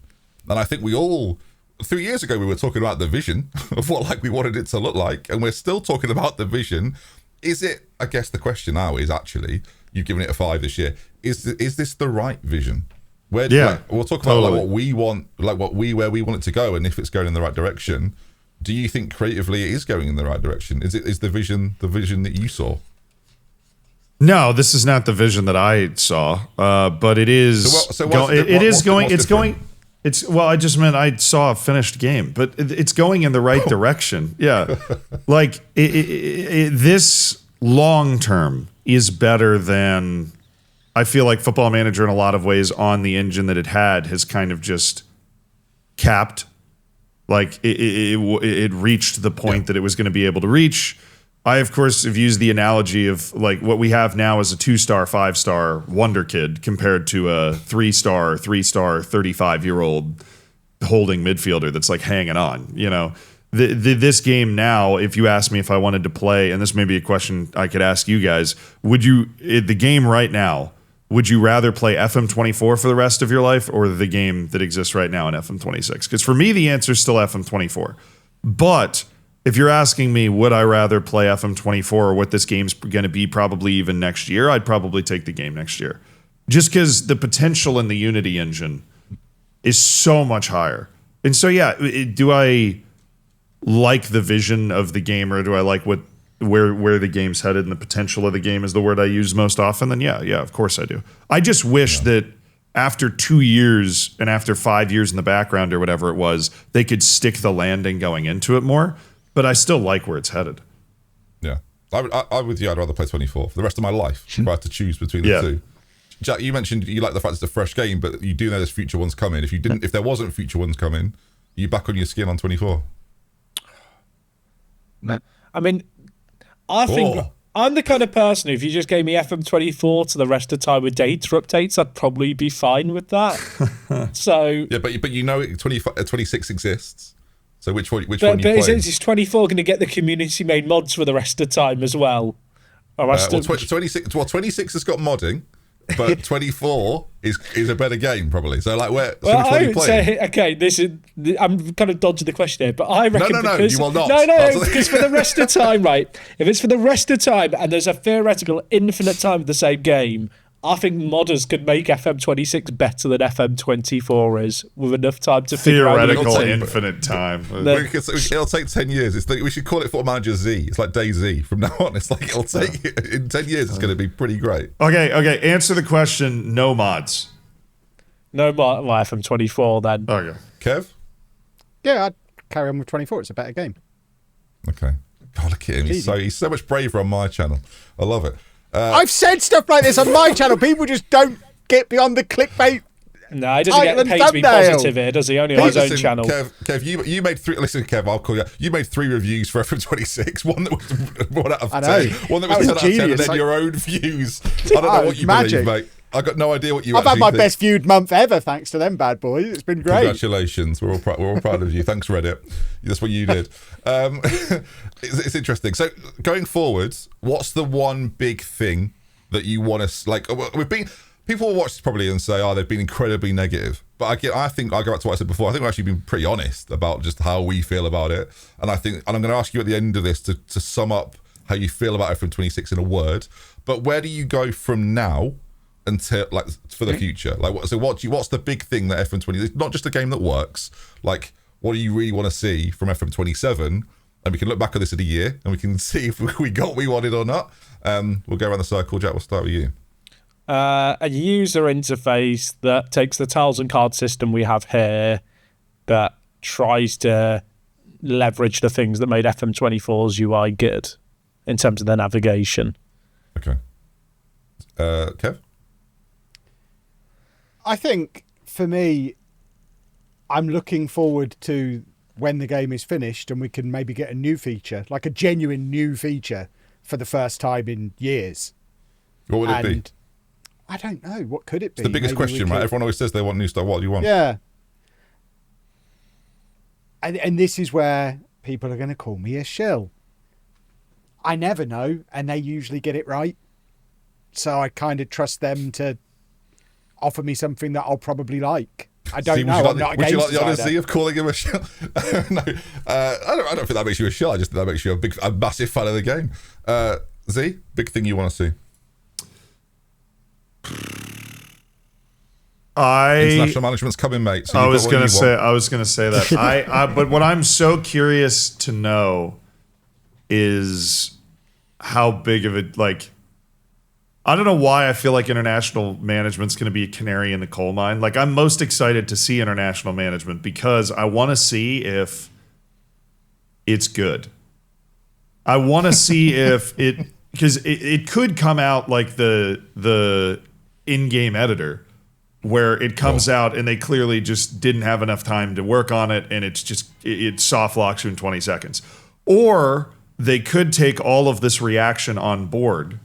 And I think we all, 3 years ago, we were talking about the vision of what we wanted it to look like, and we're still talking about the vision. Is it, I guess the question now is actually, you've given it a 5 this year, is this the right vision? We'll talk about totally. What we want, where we want it to go, and if it's going in the right direction. Do you think creatively it is going in the right direction? Is the vision that you saw? No, this is not the vision that I saw, but it is. I just meant I saw a finished game, but it's going in the right direction. Yeah, like this long term is better than. I feel like Football Manager in a lot of ways on the engine that it had has kind of just capped. Like it reached the point that it was going to be able to reach. I, of course, have used the analogy of like what we have now is a 2-star, 5-star wonder kid compared to a 3-star, 35-year-old holding midfielder that's like hanging on. You know, this game now, if you ask me if I wanted to play, and this may be a question I could ask you guys, the game right now, would you rather play FM24 for the rest of your life or the game that exists right now in FM26? Because for me, the answer is still FM24. But if you're asking me, would I rather play FM24 or what this game's going to be probably even next year, I'd probably take the game next year. Just because the potential in the Unity engine is so much higher. And so, yeah, do I like the vision of the game, or do I like where the game's headed and the potential of the game is the word I use most often? Then yeah, of course I do. I just wish that after 2 years and after 5 years in the background or whatever it was, they could stick the landing going into it more. But I still like where it's headed. Yeah. I would, I'd rather play 24 for the rest of my life if I had to choose between the two. Jack, you mentioned you like the fact it's a fresh game, but you do know there's future ones coming. If there wasn't future ones coming, you back on your skin on 24. I mean, I think I'm the kind of person who, if you just gave me FM24 to the rest of the time with data updates, I'd probably be fine with that. So yeah, but you know 26 exists. So which one? Which but, one? But is 24 going to get the community made mods for the rest of the time as well? Or 26. Well, 26 has got modding. But 24 is a better game probably. So like where? So well, which one are you playing? Say, okay, I'm kind of dodging the question here, but I reckon no, you will not. No, because for the rest of the time, right? If it's for the rest of the time and there's a theoretical infinite time of the same game, I think modders could make FM26 better than FM24 is with enough time to figure out theoretical infinite time. It'll take 10 years. We should call it Football Manager Z. It's like Day Z from now on. It's like it'll take in 10 years. It's going to be pretty great. Okay. Answer the question. No mods. No mod. Well, FM24 then. Okay. Kev? Yeah, I'd carry on with 24. It's a better game. Okay. God, look at him. He's so much braver on my channel. I love it. I've said stuff like this on my channel. People just don't get beyond the clickbait. No, he doesn't get paid to be positive here, does he? Only on his own channel. Kev, you made 3. Listen, Kev, I'll call you. You made 3 reviews for FM26. One that was 1 out of 10. One that was 10 out of 10, and then your own views. I don't know what you believe, mate. I got no idea what you. I've had my best viewed month ever, thanks to them bad boys. It's been great. Congratulations, we're all proud of you. Thanks, Reddit. That's what you did. It's interesting. So going forwards, what's the one big thing that you want to like? People will watch this probably and say, "Oh, they've been incredibly negative." But I think I go back to what I said before. I think we've actually been pretty honest about just how we feel about it. And I'm going to ask you at the end of this to sum up how you feel about FM26 in a word. But where do you go from now until like for the future? Like, what's the big thing that FM20? It's not just a game that works. Like, what do you really want to see from FM27? And we can look back at this in a year and we can see if we got what we wanted or not. We'll go around the circle. Jack, we'll start with you. A user interface that takes the tiles and card system we have here, but tries to leverage the things that made FM24's UI good in terms of their navigation. Okay. Kev? I think for me, I'm looking forward to when the game is finished and we can maybe get a new feature, like a genuine new feature for the first time in years. What would it be? I don't know. What could it be? It's the biggest question, right? Everyone always says they want new stuff. What do you want? Yeah. And this is where people are going to call me a shill. I never know, and they usually get it right. So I kind of trust them to offer me something that I'll probably like. I don't know. Would you like the honesty of calling him a shill? No, I don't think that makes you a shill. I just think that makes you a massive fan of the game. Z, big thing you want to see? International management's coming, mate. So I was gonna say that. But what I'm so curious to know is how big of it. Like, I don't know why I feel like international management's going to be a canary in the coal mine. Like, I'm most excited to see international management because I want to see if it's good. I want to see if it, because it could come out like the in-game editor, where it comes out and they clearly just didn't have enough time to work on it, and it soft locks you in 20 seconds. Or they could take all of this reaction on board.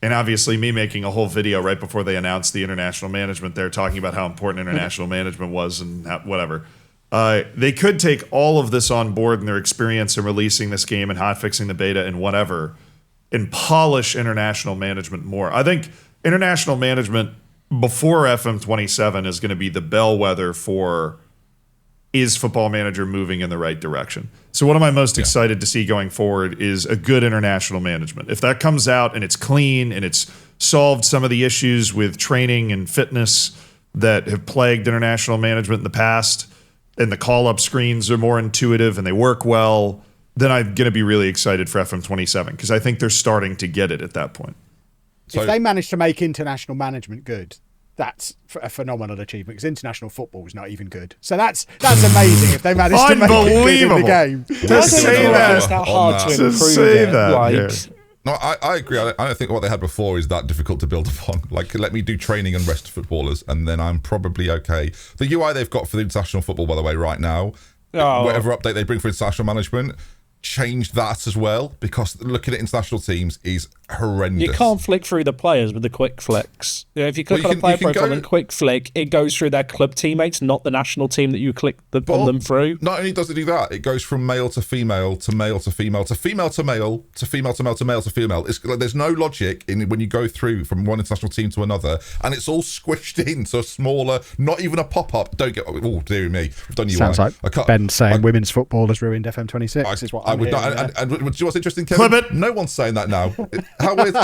And obviously me making a whole video right before they announced the international management there, talking about how important international management was and whatever. They could take all of this on board in their experience in releasing this game and hotfixing the beta and whatever, and polish international management more. I think international management before FM27 is going to be the bellwether for, is Football Manager moving in the right direction? So what am I most excited to see going forward is a good international management. If that comes out and it's clean and it's solved some of the issues with training and fitness that have plagued international management in the past, and the call-up screens are more intuitive and they work well, then I'm going to be really excited for FM27 because I think they're starting to get it at that point. So, if they manage to make international management good, that's a phenomenal achievement because international football is not even good. So that's amazing if they manage to make it good in the game. To say that, it's that hard to improve say it. that, Like, yeah. No, I agree. I don't think what they had before is that difficult to build upon. Like, let me do training and rest footballers, and then I'm probably okay. The UI they've got for the international football, by the way, right now, whatever update they bring for international management, change that as well, because looking at international teams is horrendous. You can't flick through the players with the quick flicks. If you click on a player profile and quick flick, it goes through their club teammates, not the national team that you click on them through. Not only does it do that, it goes from male to female to male to female to female to male to female to male to male to female. It's like there's no logic in when you go through from one international team to another, and it's all squished into a smaller, not even a pop-up. Don't get, oh dear me, I've done you. Sounds like Ben saying women's football has ruined FM26 is what I'm hearing. And do you know what's interesting, Kevin? No one's saying that now. How weird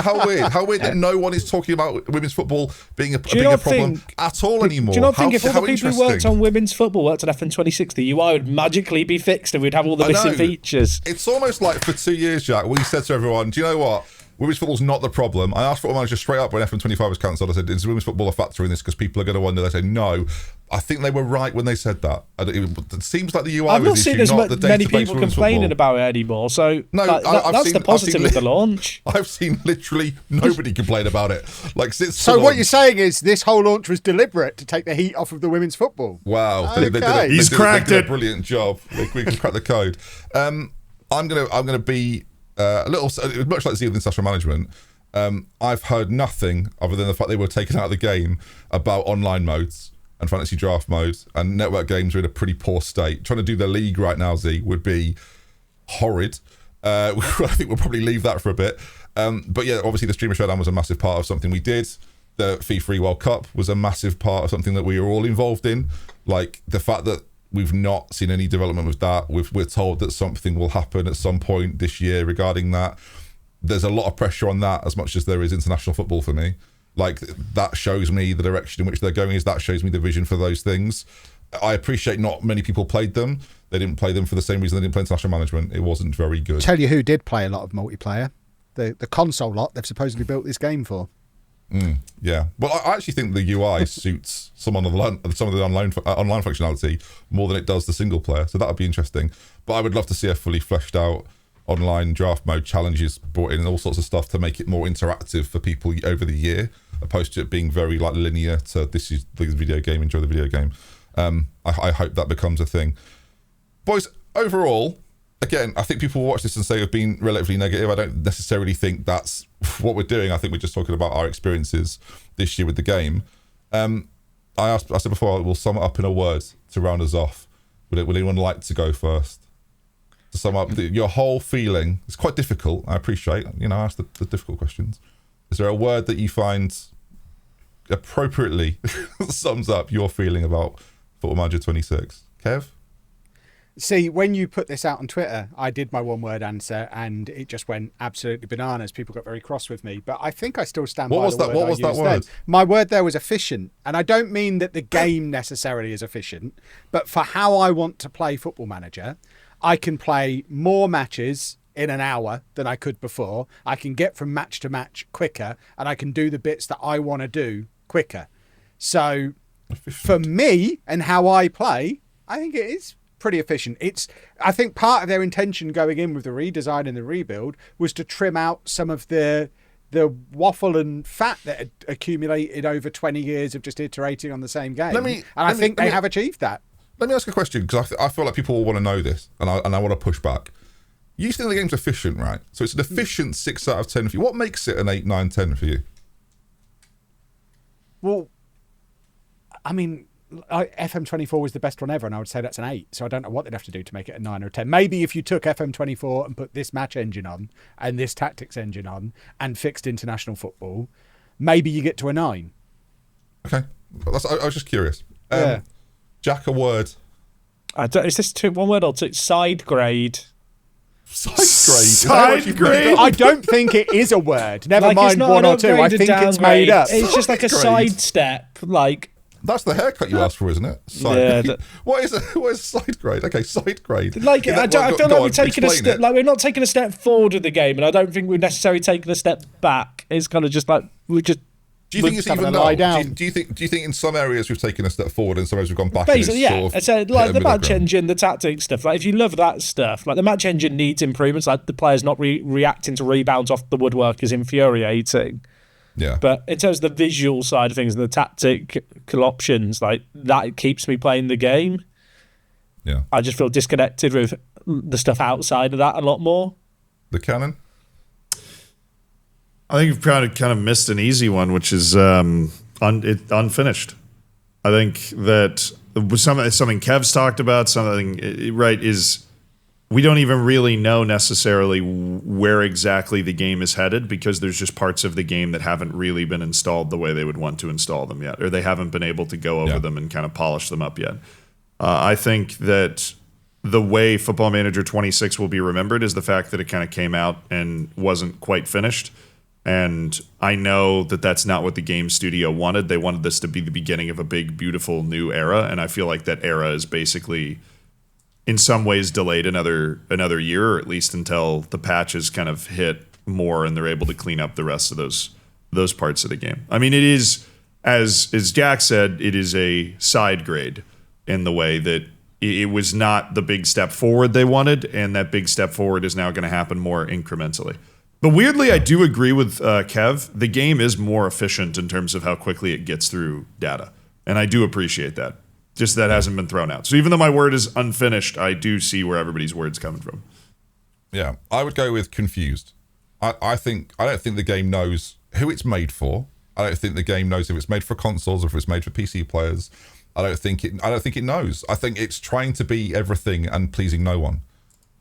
that no one is talking about women's football being a problem at all anymore. Do you not think if all the people who worked on women's football worked on FM26, the UI would magically be fixed and we'd have all the missing features? It's almost like for 2 years, Jack, we said to everyone, do you know what? Women's football's not the problem. I asked Football Manager straight up when FM25 was cancelled. I said, is women's football a factor in this? Because people are going to wonder. They say no. I think they were right when they said that. It seems like the UI I've not was the seen issue, as not the many database people complaining about it anymore. So no, that's the positive with the launch. I've seen literally nobody complain about it. Like since so what you're saying is this whole launch was deliberate to take the heat off of the women's football. Wow, okay. He's cracked it. A brilliant job. We can crack the code. I'm gonna be a little much like the international management. I've heard nothing other than the fact they were taken out of the game about online modes and fantasy draft modes, and network games are in a pretty poor state. Trying to do the league right now, Z, would be horrid. I think we'll probably leave that for a bit. But yeah, obviously the streamer showdown was a massive part of something we did. The FIFA World Cup was a massive part of something that we were all involved in. Like the fact that we've not seen any development with that. We're told that something will happen at some point this year regarding that. There's a lot of pressure on that as much as there is international football for me. Like that shows me the direction in which they're going, that shows me the vision for those things. I appreciate not many people played them. They didn't play them for the same reason they didn't play international management. It wasn't very good. Tell you who did play a lot of multiplayer. The console lot they've supposedly built this game for. Yeah. Well, I actually think the UI suits some of the online functionality more than it does the single player. So that would be interesting. But I would love to see a fully fleshed out online draft mode, challenges brought in and all sorts of stuff to make it more interactive for people over the year, opposed to it being very like linear to this is the video game, enjoy the video game. I hope that becomes a thing. Boys, overall, again, I think people will watch this and say have been relatively negative. I don't necessarily think that's what we're doing. I think we're just talking about our experiences this year with the game. I said before, we'll sum it up in a word to round us off. Would anyone like to go first? To sum up your whole feeling. It's quite difficult. I appreciate, I ask the difficult questions. Is there a word that you find appropriately sums up your feeling about Football Manager 26? Kev? See, when you put this out on Twitter, I did my one-word answer, and it just went absolutely bananas. People got very cross with me, but I think I still stand by the word I used. What was that word? My word there was efficient, and I don't mean that the game necessarily is efficient, but for how I want to play Football Manager, I can play more matches in an hour than I could before. I can get from match to match quicker, and I can do the bits that I want to do quicker. So for me and how I play, I think it is pretty efficient. I think part of their intention going in with the redesign and the rebuild was to trim out some of the waffle and fat that had accumulated over 20 years of just iterating on the same game. I think they have achieved that. Let me ask a question, because I feel like people will want to know this, and I want to push back. You think the game's efficient, right? So it's an efficient 6 out of 10 for you. What makes it an 8, 9, 10 for you? Well, I mean, FM24 was the best one ever, and I would say that's an 8. So I don't know what they'd have to do to make it a 9 or a 10. Maybe if you took FM24 and put this match engine on and this tactics engine on and fixed international football, maybe you get to a 9. Okay. I was just curious. Yeah. Jack, a word. Is this one word or two? Side grade. Side grade? I don't think it is a word. Never mind one or two. I think it's made up. It's just like a sidestep. That's the haircut you asked for, isn't it? What is side grade? Okay, side grade. I feel like we're taking a step. Like we're not taking a step forward with the game, and I don't think we're necessarily taking a step back. It's kind of just like we're just. Do you think it's even lie down. Do you think in some areas we've taken a step forward and some areas we've gone back? Basically, yeah. Sort of So, like the match engine, the tactics stuff. Like if you love that stuff, like the match engine needs improvements. Like the players not reacting to rebounds off the woodwork is infuriating. Yeah. But in terms of the visual side of things and the tactical options, like that keeps me playing the game. Yeah. I just feel disconnected with the stuff outside of that a lot more. The canon? I think you've kind of missed an easy one, which is unfinished. I think that something Kev's talked about, is we don't even really know necessarily where exactly the game is headed because there's just parts of the game that haven't really been installed the way they would want to install them yet, or they haven't been able to go over them and kind of polish them up yet. I think that the way Football Manager 26 will be remembered is the fact that it kind of came out and wasn't quite finished. And I know that that's not what the game studio wanted. They wanted this to be the beginning of a big, beautiful new era. And I feel like that era is basically, in some ways, delayed another year, or at least until the patches kind of hit more and they're able to clean up the rest of those parts of the game. I mean, it is, as Jack said, it is a side grade in the way that it was not the big step forward they wanted, and that big step forward is now going to happen more incrementally. But weirdly, I do agree with Kev. The game is more efficient in terms of how quickly it gets through data. And I do appreciate that. Just that hasn't been thrown out. So even though my word is unfinished, I do see where everybody's word's coming from. Yeah, I would go with confused. I don't think the game knows who it's made for. I don't think the game knows if it's made for consoles or if it's made for PC players. I don't think it knows. I think it's trying to be everything and pleasing no one.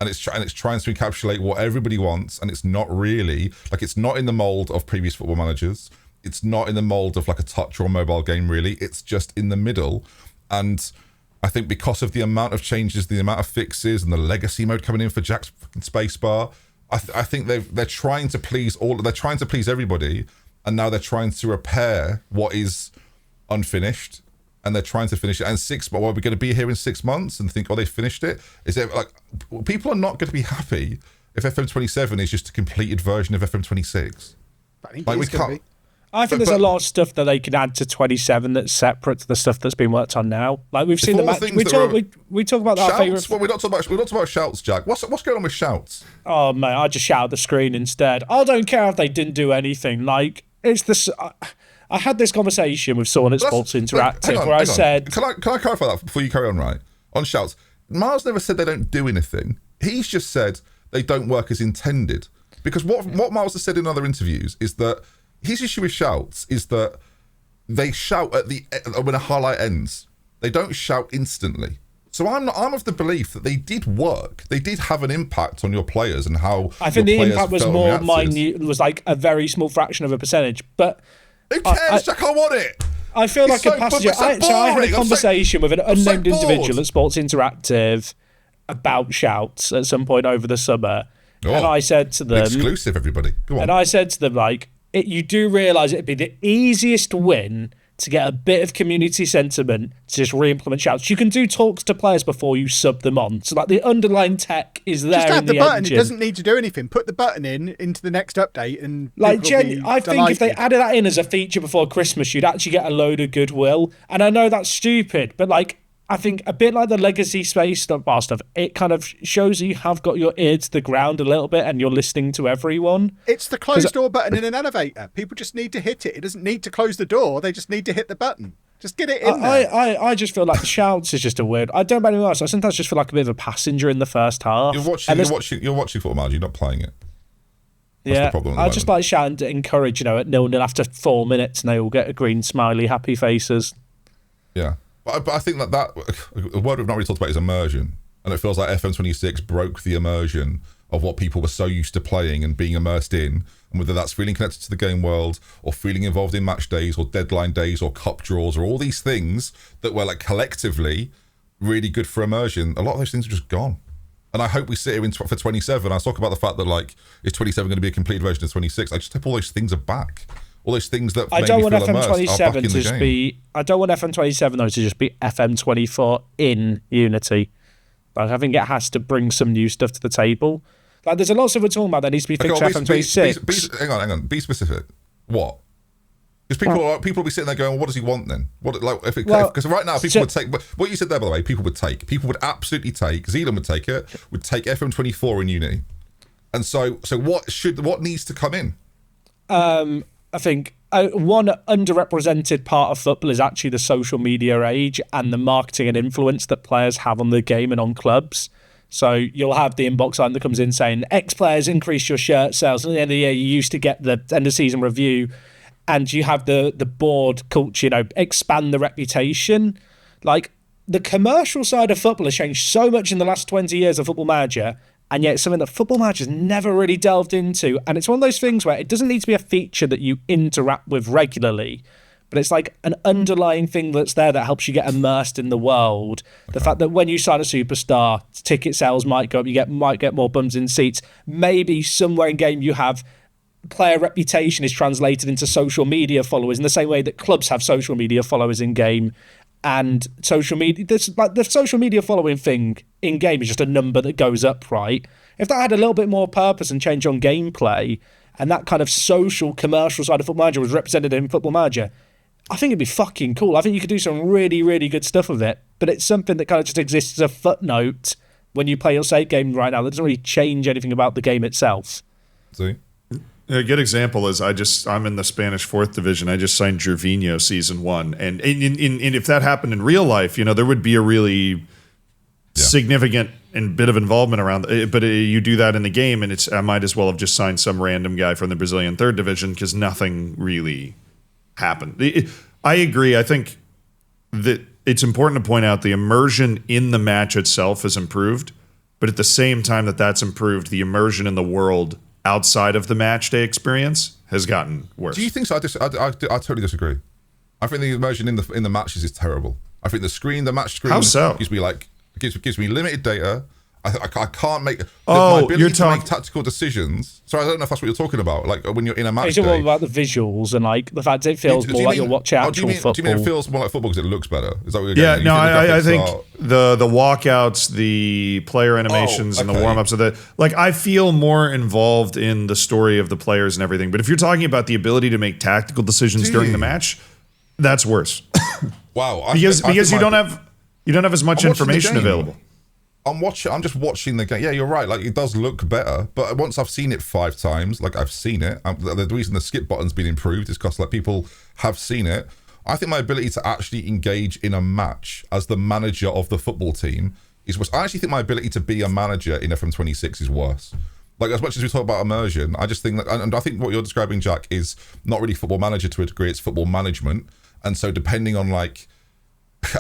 And it's trying to encapsulate what everybody wants, and it's not really, like, it's not in the mold of previous Football Managers. It's not in the mold of like a touch or a mobile game, really. It's just in the middle. And I think because of the amount of changes, the amount of fixes, and the legacy mode coming in for Jack's fucking spacebar, I think they're trying to please they're trying to please everybody, and now they're trying to repair what is unfinished. And they're trying to finish it. And but we're going to be here in 6 months and think, oh, they finished it? Is it like, people are not going to be happy if FM27 is just a completed version of FM26. Like, we can't. I think there's a lot of stuff that they can add to 27 that's separate to the stuff that's been worked on now. Like we've seen the match. We talk about that. Shouts? Well, we're not talking about shouts, Jack. What's going on with shouts? Oh man, I just shout at the screen instead. I don't care if they didn't do anything. Like it's this. I had this conversation with someone at Sports Interactive where I said... Can I clarify that before you carry on, right? On shouts. Miles never said they don't do anything. He's just said they don't work as intended. Because what Miles has said in other interviews is that his issue with shouts is that they shout when a highlight ends. They don't shout instantly. So I'm of the belief that they did work. They did have an impact on your players and how I think the impact was more minute, was like a very small fraction of a percentage. But... Who cares, Jack? I want it. I feel like a passenger. So I had a conversation with an unnamed individual at Sports Interactive about shouts at some point over the summer. And I said to them... Exclusive, everybody. Go on. And I said to them, like, you do realise it'd be the easiest win to get a bit of community sentiment to just re-implement shouts. You can do talks to players before you sub them on. So, like, the underlying tech is there. Just add the button. Engine. It doesn't need to do anything. Put the button into the next update, and like, I think if they added that in as a feature before Christmas, you'd actually get a load of goodwill. And I know that's stupid, but like, I think a bit like the legacy space stuff, it kind of shows you have got your ear to the ground a little bit and you're listening to everyone. It's the closed door button in an elevator. People just need to hit it. It doesn't need to close the door. They just need to hit the button. Just get it in there. I just feel like the shouts is just a weird... I don't know anyone else. I sometimes just feel like a bit of a passenger in the first half. You're watching Football Manager, you're not playing it. That's yeah, the problem I just like shouting to encourage, at 0-0 after 4 minutes and they all get a green, smiley, happy faces. Yeah. But I think that a word we've not really talked about is immersion. And it feels like FM26 broke the immersion of what people were so used to playing and being immersed in. And whether that's feeling connected to the game world or feeling involved in match days or deadline days or cup draws or all these things that were like collectively really good for immersion, a lot of those things are just gone. And I hope we sit here for 27. I talk about the fact that like, is 27 going to be a complete version of 26? I just hope all those things are back. All those things that I don't want FM27 to just be. I don't want FM27 though to just be FM24 in Unity. Like I think it has to bring some new stuff to the table. Like there's a lot of stuff we're talking about that needs to be fixed for FM26. Hang on. Be specific. What? Because people will be sitting there going, well, what does he want then? Because right now people would take what you said there, by the way. People would absolutely take. Zealand would take it. Would take FM24 in Unity. And so what needs to come in? I think one underrepresented part of football is actually the social media age and the marketing and influence that players have on the game and on clubs. So you'll have the inbox line that comes in saying, X players increase your shirt sales. And at the end of the year, you used to get the end of season review. And you have the board culture, expand the reputation. Like, the commercial side of football has changed so much in the last 20 years of Football Manager, and yet it's something that Football Manager's never really delved into. And it's one of those things where it doesn't need to be a feature that you interact with regularly, but it's like an underlying thing that's there that helps you get immersed in the world. The fact that when you sign a superstar, ticket sales might go up, you might get more bums in seats. Maybe somewhere in game you have player reputation is translated into social media followers in the same way that clubs have social media followers in game, and social media, the social media following thing in game is just a number that goes up, right? If that had a little bit more purpose and change on gameplay, and that kind of social commercial side of Football Manager was represented in Football Manager, I think it'd be fucking cool. I think you could do some really, really good stuff with it, but it's something that kind of just exists as a footnote when you play your save game right now. That doesn't really change anything about the game itself. See? A good example is I'm in the Spanish 4th Division. I just signed Gervinho Season 1. And if that happened in real life, there would be a really significant and bit of involvement around it. But you do that in the game, and I might as well have just signed some random guy from the Brazilian 3rd Division because nothing really happened. I agree. I think that it's important to point out the immersion in the match itself has improved. But at the same time that's improved, the immersion in the world outside of the match day experience has gotten worse. Do you think so? I totally disagree. I think the immersion in the matches is terrible. I think the match screen How so? gives me limited data. I can't make my ability to make tactical decisions. So I don't know if that's what you're talking about. Like when you're in a match. You're talking about the visuals and like the fact it feels more like you're watching actual football. Do you mean it feels more like football because it looks better? Is that what you're getting? Yeah, no, I think the walkouts, the player animations, and the warm ups I feel more involved in the story of the players and everything. But if you're talking about the ability to make tactical decisions during the match, that's worse. Wow, because you don't have as much information available. I'm just watching the game. Yeah, you're right. Like, it does look better, but once I've seen it 5 times, like I've seen it, the reason the skip button's been improved is because people have seen it. I think my ability to actually engage in a match as the manager of the football team is worse. I actually think my ability to be a manager in FM26 is worse. Like, as much as we talk about immersion, I just think that, and I think what you're describing, Jack, is not really Football Manager to a degree. It's football management, and so depending on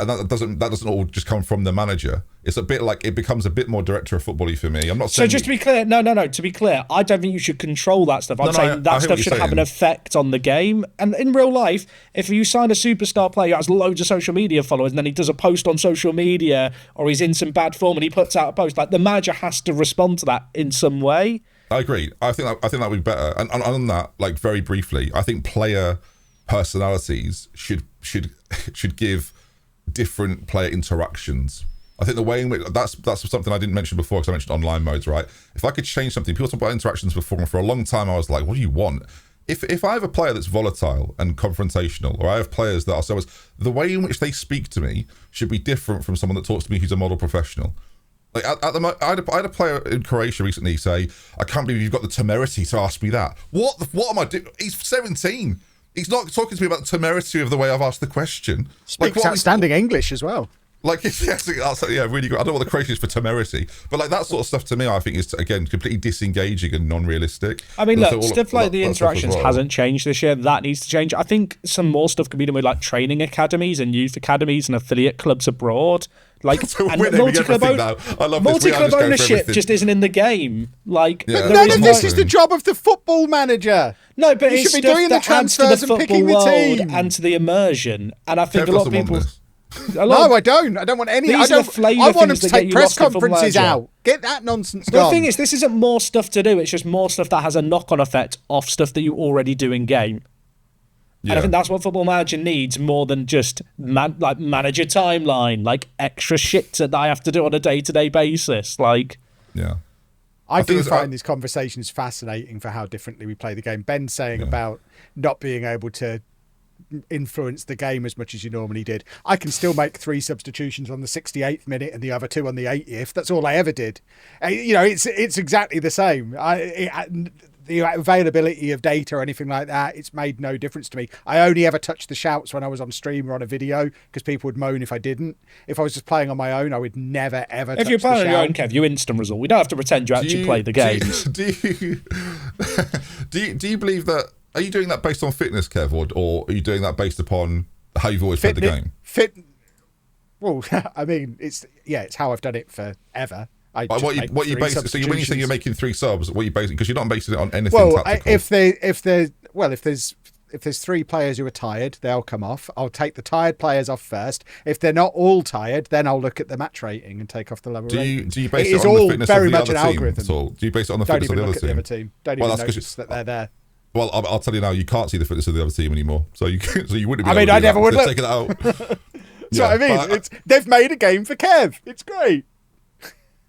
and that doesn't all just come from the manager. It's a bit like it becomes a bit more director of football-y for me. I'm not saying. So just to be clear, no. To be clear, I don't think you should control that stuff. I'm saying that stuff should have an effect on the game. And in real life, if you sign a superstar player who has loads of social media followers, and then he does a post on social media, or he's in some bad form and he puts out a post, the manager has to respond to that in some way. I agree. I think that would be better. And on that, very briefly, I think player personalities should give different player interactions. I think the way in which that's something I didn't mention before because I mentioned online modes, right? If I could change something, people talk about interactions before, and for a long time I was like, what do you want? If I have a player that's volatile and confrontational, or I have players that are the way in which they speak to me should be different from someone that talks to me who's a model professional. Like I had a player in Croatia recently say, I can't believe you've got the temerity to ask me that. What am I doing? He's 17. He's not talking to me about the temerity of the way I've asked the question. Speaks outstanding English as well. Really good. I don't know what the Croatian is for temerity, but that sort of stuff to me, I think is again completely disengaging and non-realistic. I mean, look, stuff like the interactions hasn't changed this year. That needs to change. I think some more stuff can be done with training academies and youth academies and affiliate clubs abroad. Multi-club ownership just isn't in the game. None of this is the job of the Football Manager. No, but you it's should be doing the transfers and picking the team and to the immersion. And I think a lot of people. No, I don't. I don't want any. I want them to take press conferences out. Get that nonsense gone. The thing is, this isn't more stuff to do. It's just more stuff that has a knock-on effect off stuff that you already do in game. Yeah. And I think that's what Football Manager needs more than just manager timeline, extra shit that I have to do on a day-to-day basis. Yeah. I do find these conversations fascinating for how differently we play the game. Ben's saying about not being able to influence the game as much as you normally did. I can still make 3 substitutions on the 68th minute and the other 2 on the 80th. That's all I ever did. It's exactly the same. The availability of data or anything like that, it's made no difference to me. I only ever touched the shouts when I was on stream or on a video because people would moan if I didn't. If I was just playing on my own, I would never, ever touch the shout. If you're playing on your own, Kev, you instant result. We don't have to pretend you actually play the games. Do you believe that... Are you doing that based on fitness, Kev, or are you doing that based upon how you've always played the game? Well, I mean, it's how I've done it forever. What you basing? So when you say you're making 3 subs, what are you basing? Because you're not basing it on anything tactical. If there's 3 players who are tired, they'll come off. I'll take the tired players off first. If they're not all tired, then I'll look at the match rating and take off the lower rating. Do you base it on the fitness of the other team at all? Do you base it on the fitness of the other team? Don't even notice that they're there. Well, I'll tell you now, you can't see the fitness of the other team anymore. So you wouldn't be able to do I never would look. Take it out. That's what I mean. They've made a game for Kev. It's great.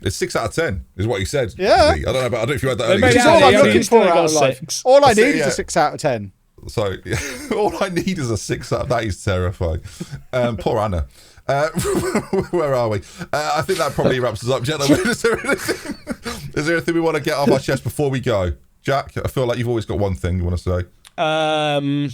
It's 6 out of 10, is what he said. Yeah. I don't know if you had that earlier. Which is all I'm looking for out of life. All I need is a 6 out of 10. So all I need is a 6 out. That is terrifying. Poor Anna. Where are we? I think that probably wraps us up, gentlemen. Is there anything we want to get off our chest before we go? Jack, I feel like you've always got one thing you want to say.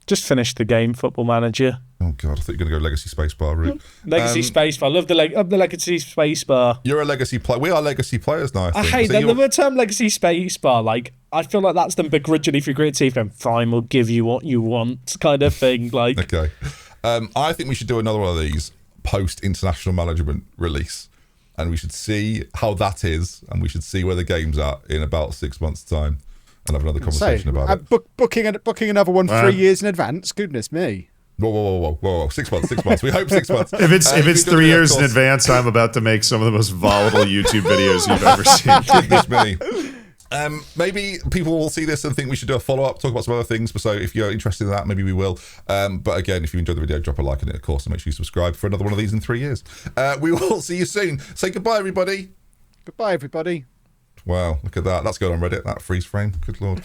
Just finish the game, Football Manager. Oh God, I thought you were going to go Legacy Spacebar route. Legacy Spacebar. I love the Legacy Spacebar. You're a Legacy player. We are Legacy players now. I hate the term Legacy Spacebar. Like, I feel like that's them begrudgingly for creative and fine, we'll give you what you want kind of thing. Like, okay. I think we should do another one of these post international management release. And we should see how that is, and we should see where the game's at in about 6 months' time, and have another conversation about it. Booking another one 3 years in advance. Goodness me! Whoa! 6 months. 6 months. We hope 6 months. If it's 3 years in advance, I'm about to make some of the most volatile YouTube videos you've ever seen. Goodness me. Maybe people will see this and think we should do a follow-up, talk about some other things. So if you're interested in that, maybe we will. But again, if you enjoyed the video, drop a like on it, of course, and make sure you subscribe for another one of these in 3 years. We will see you soon. Say goodbye, everybody. Goodbye, everybody. Wow, look at that. That's going on Reddit, that freeze frame. Good Lord.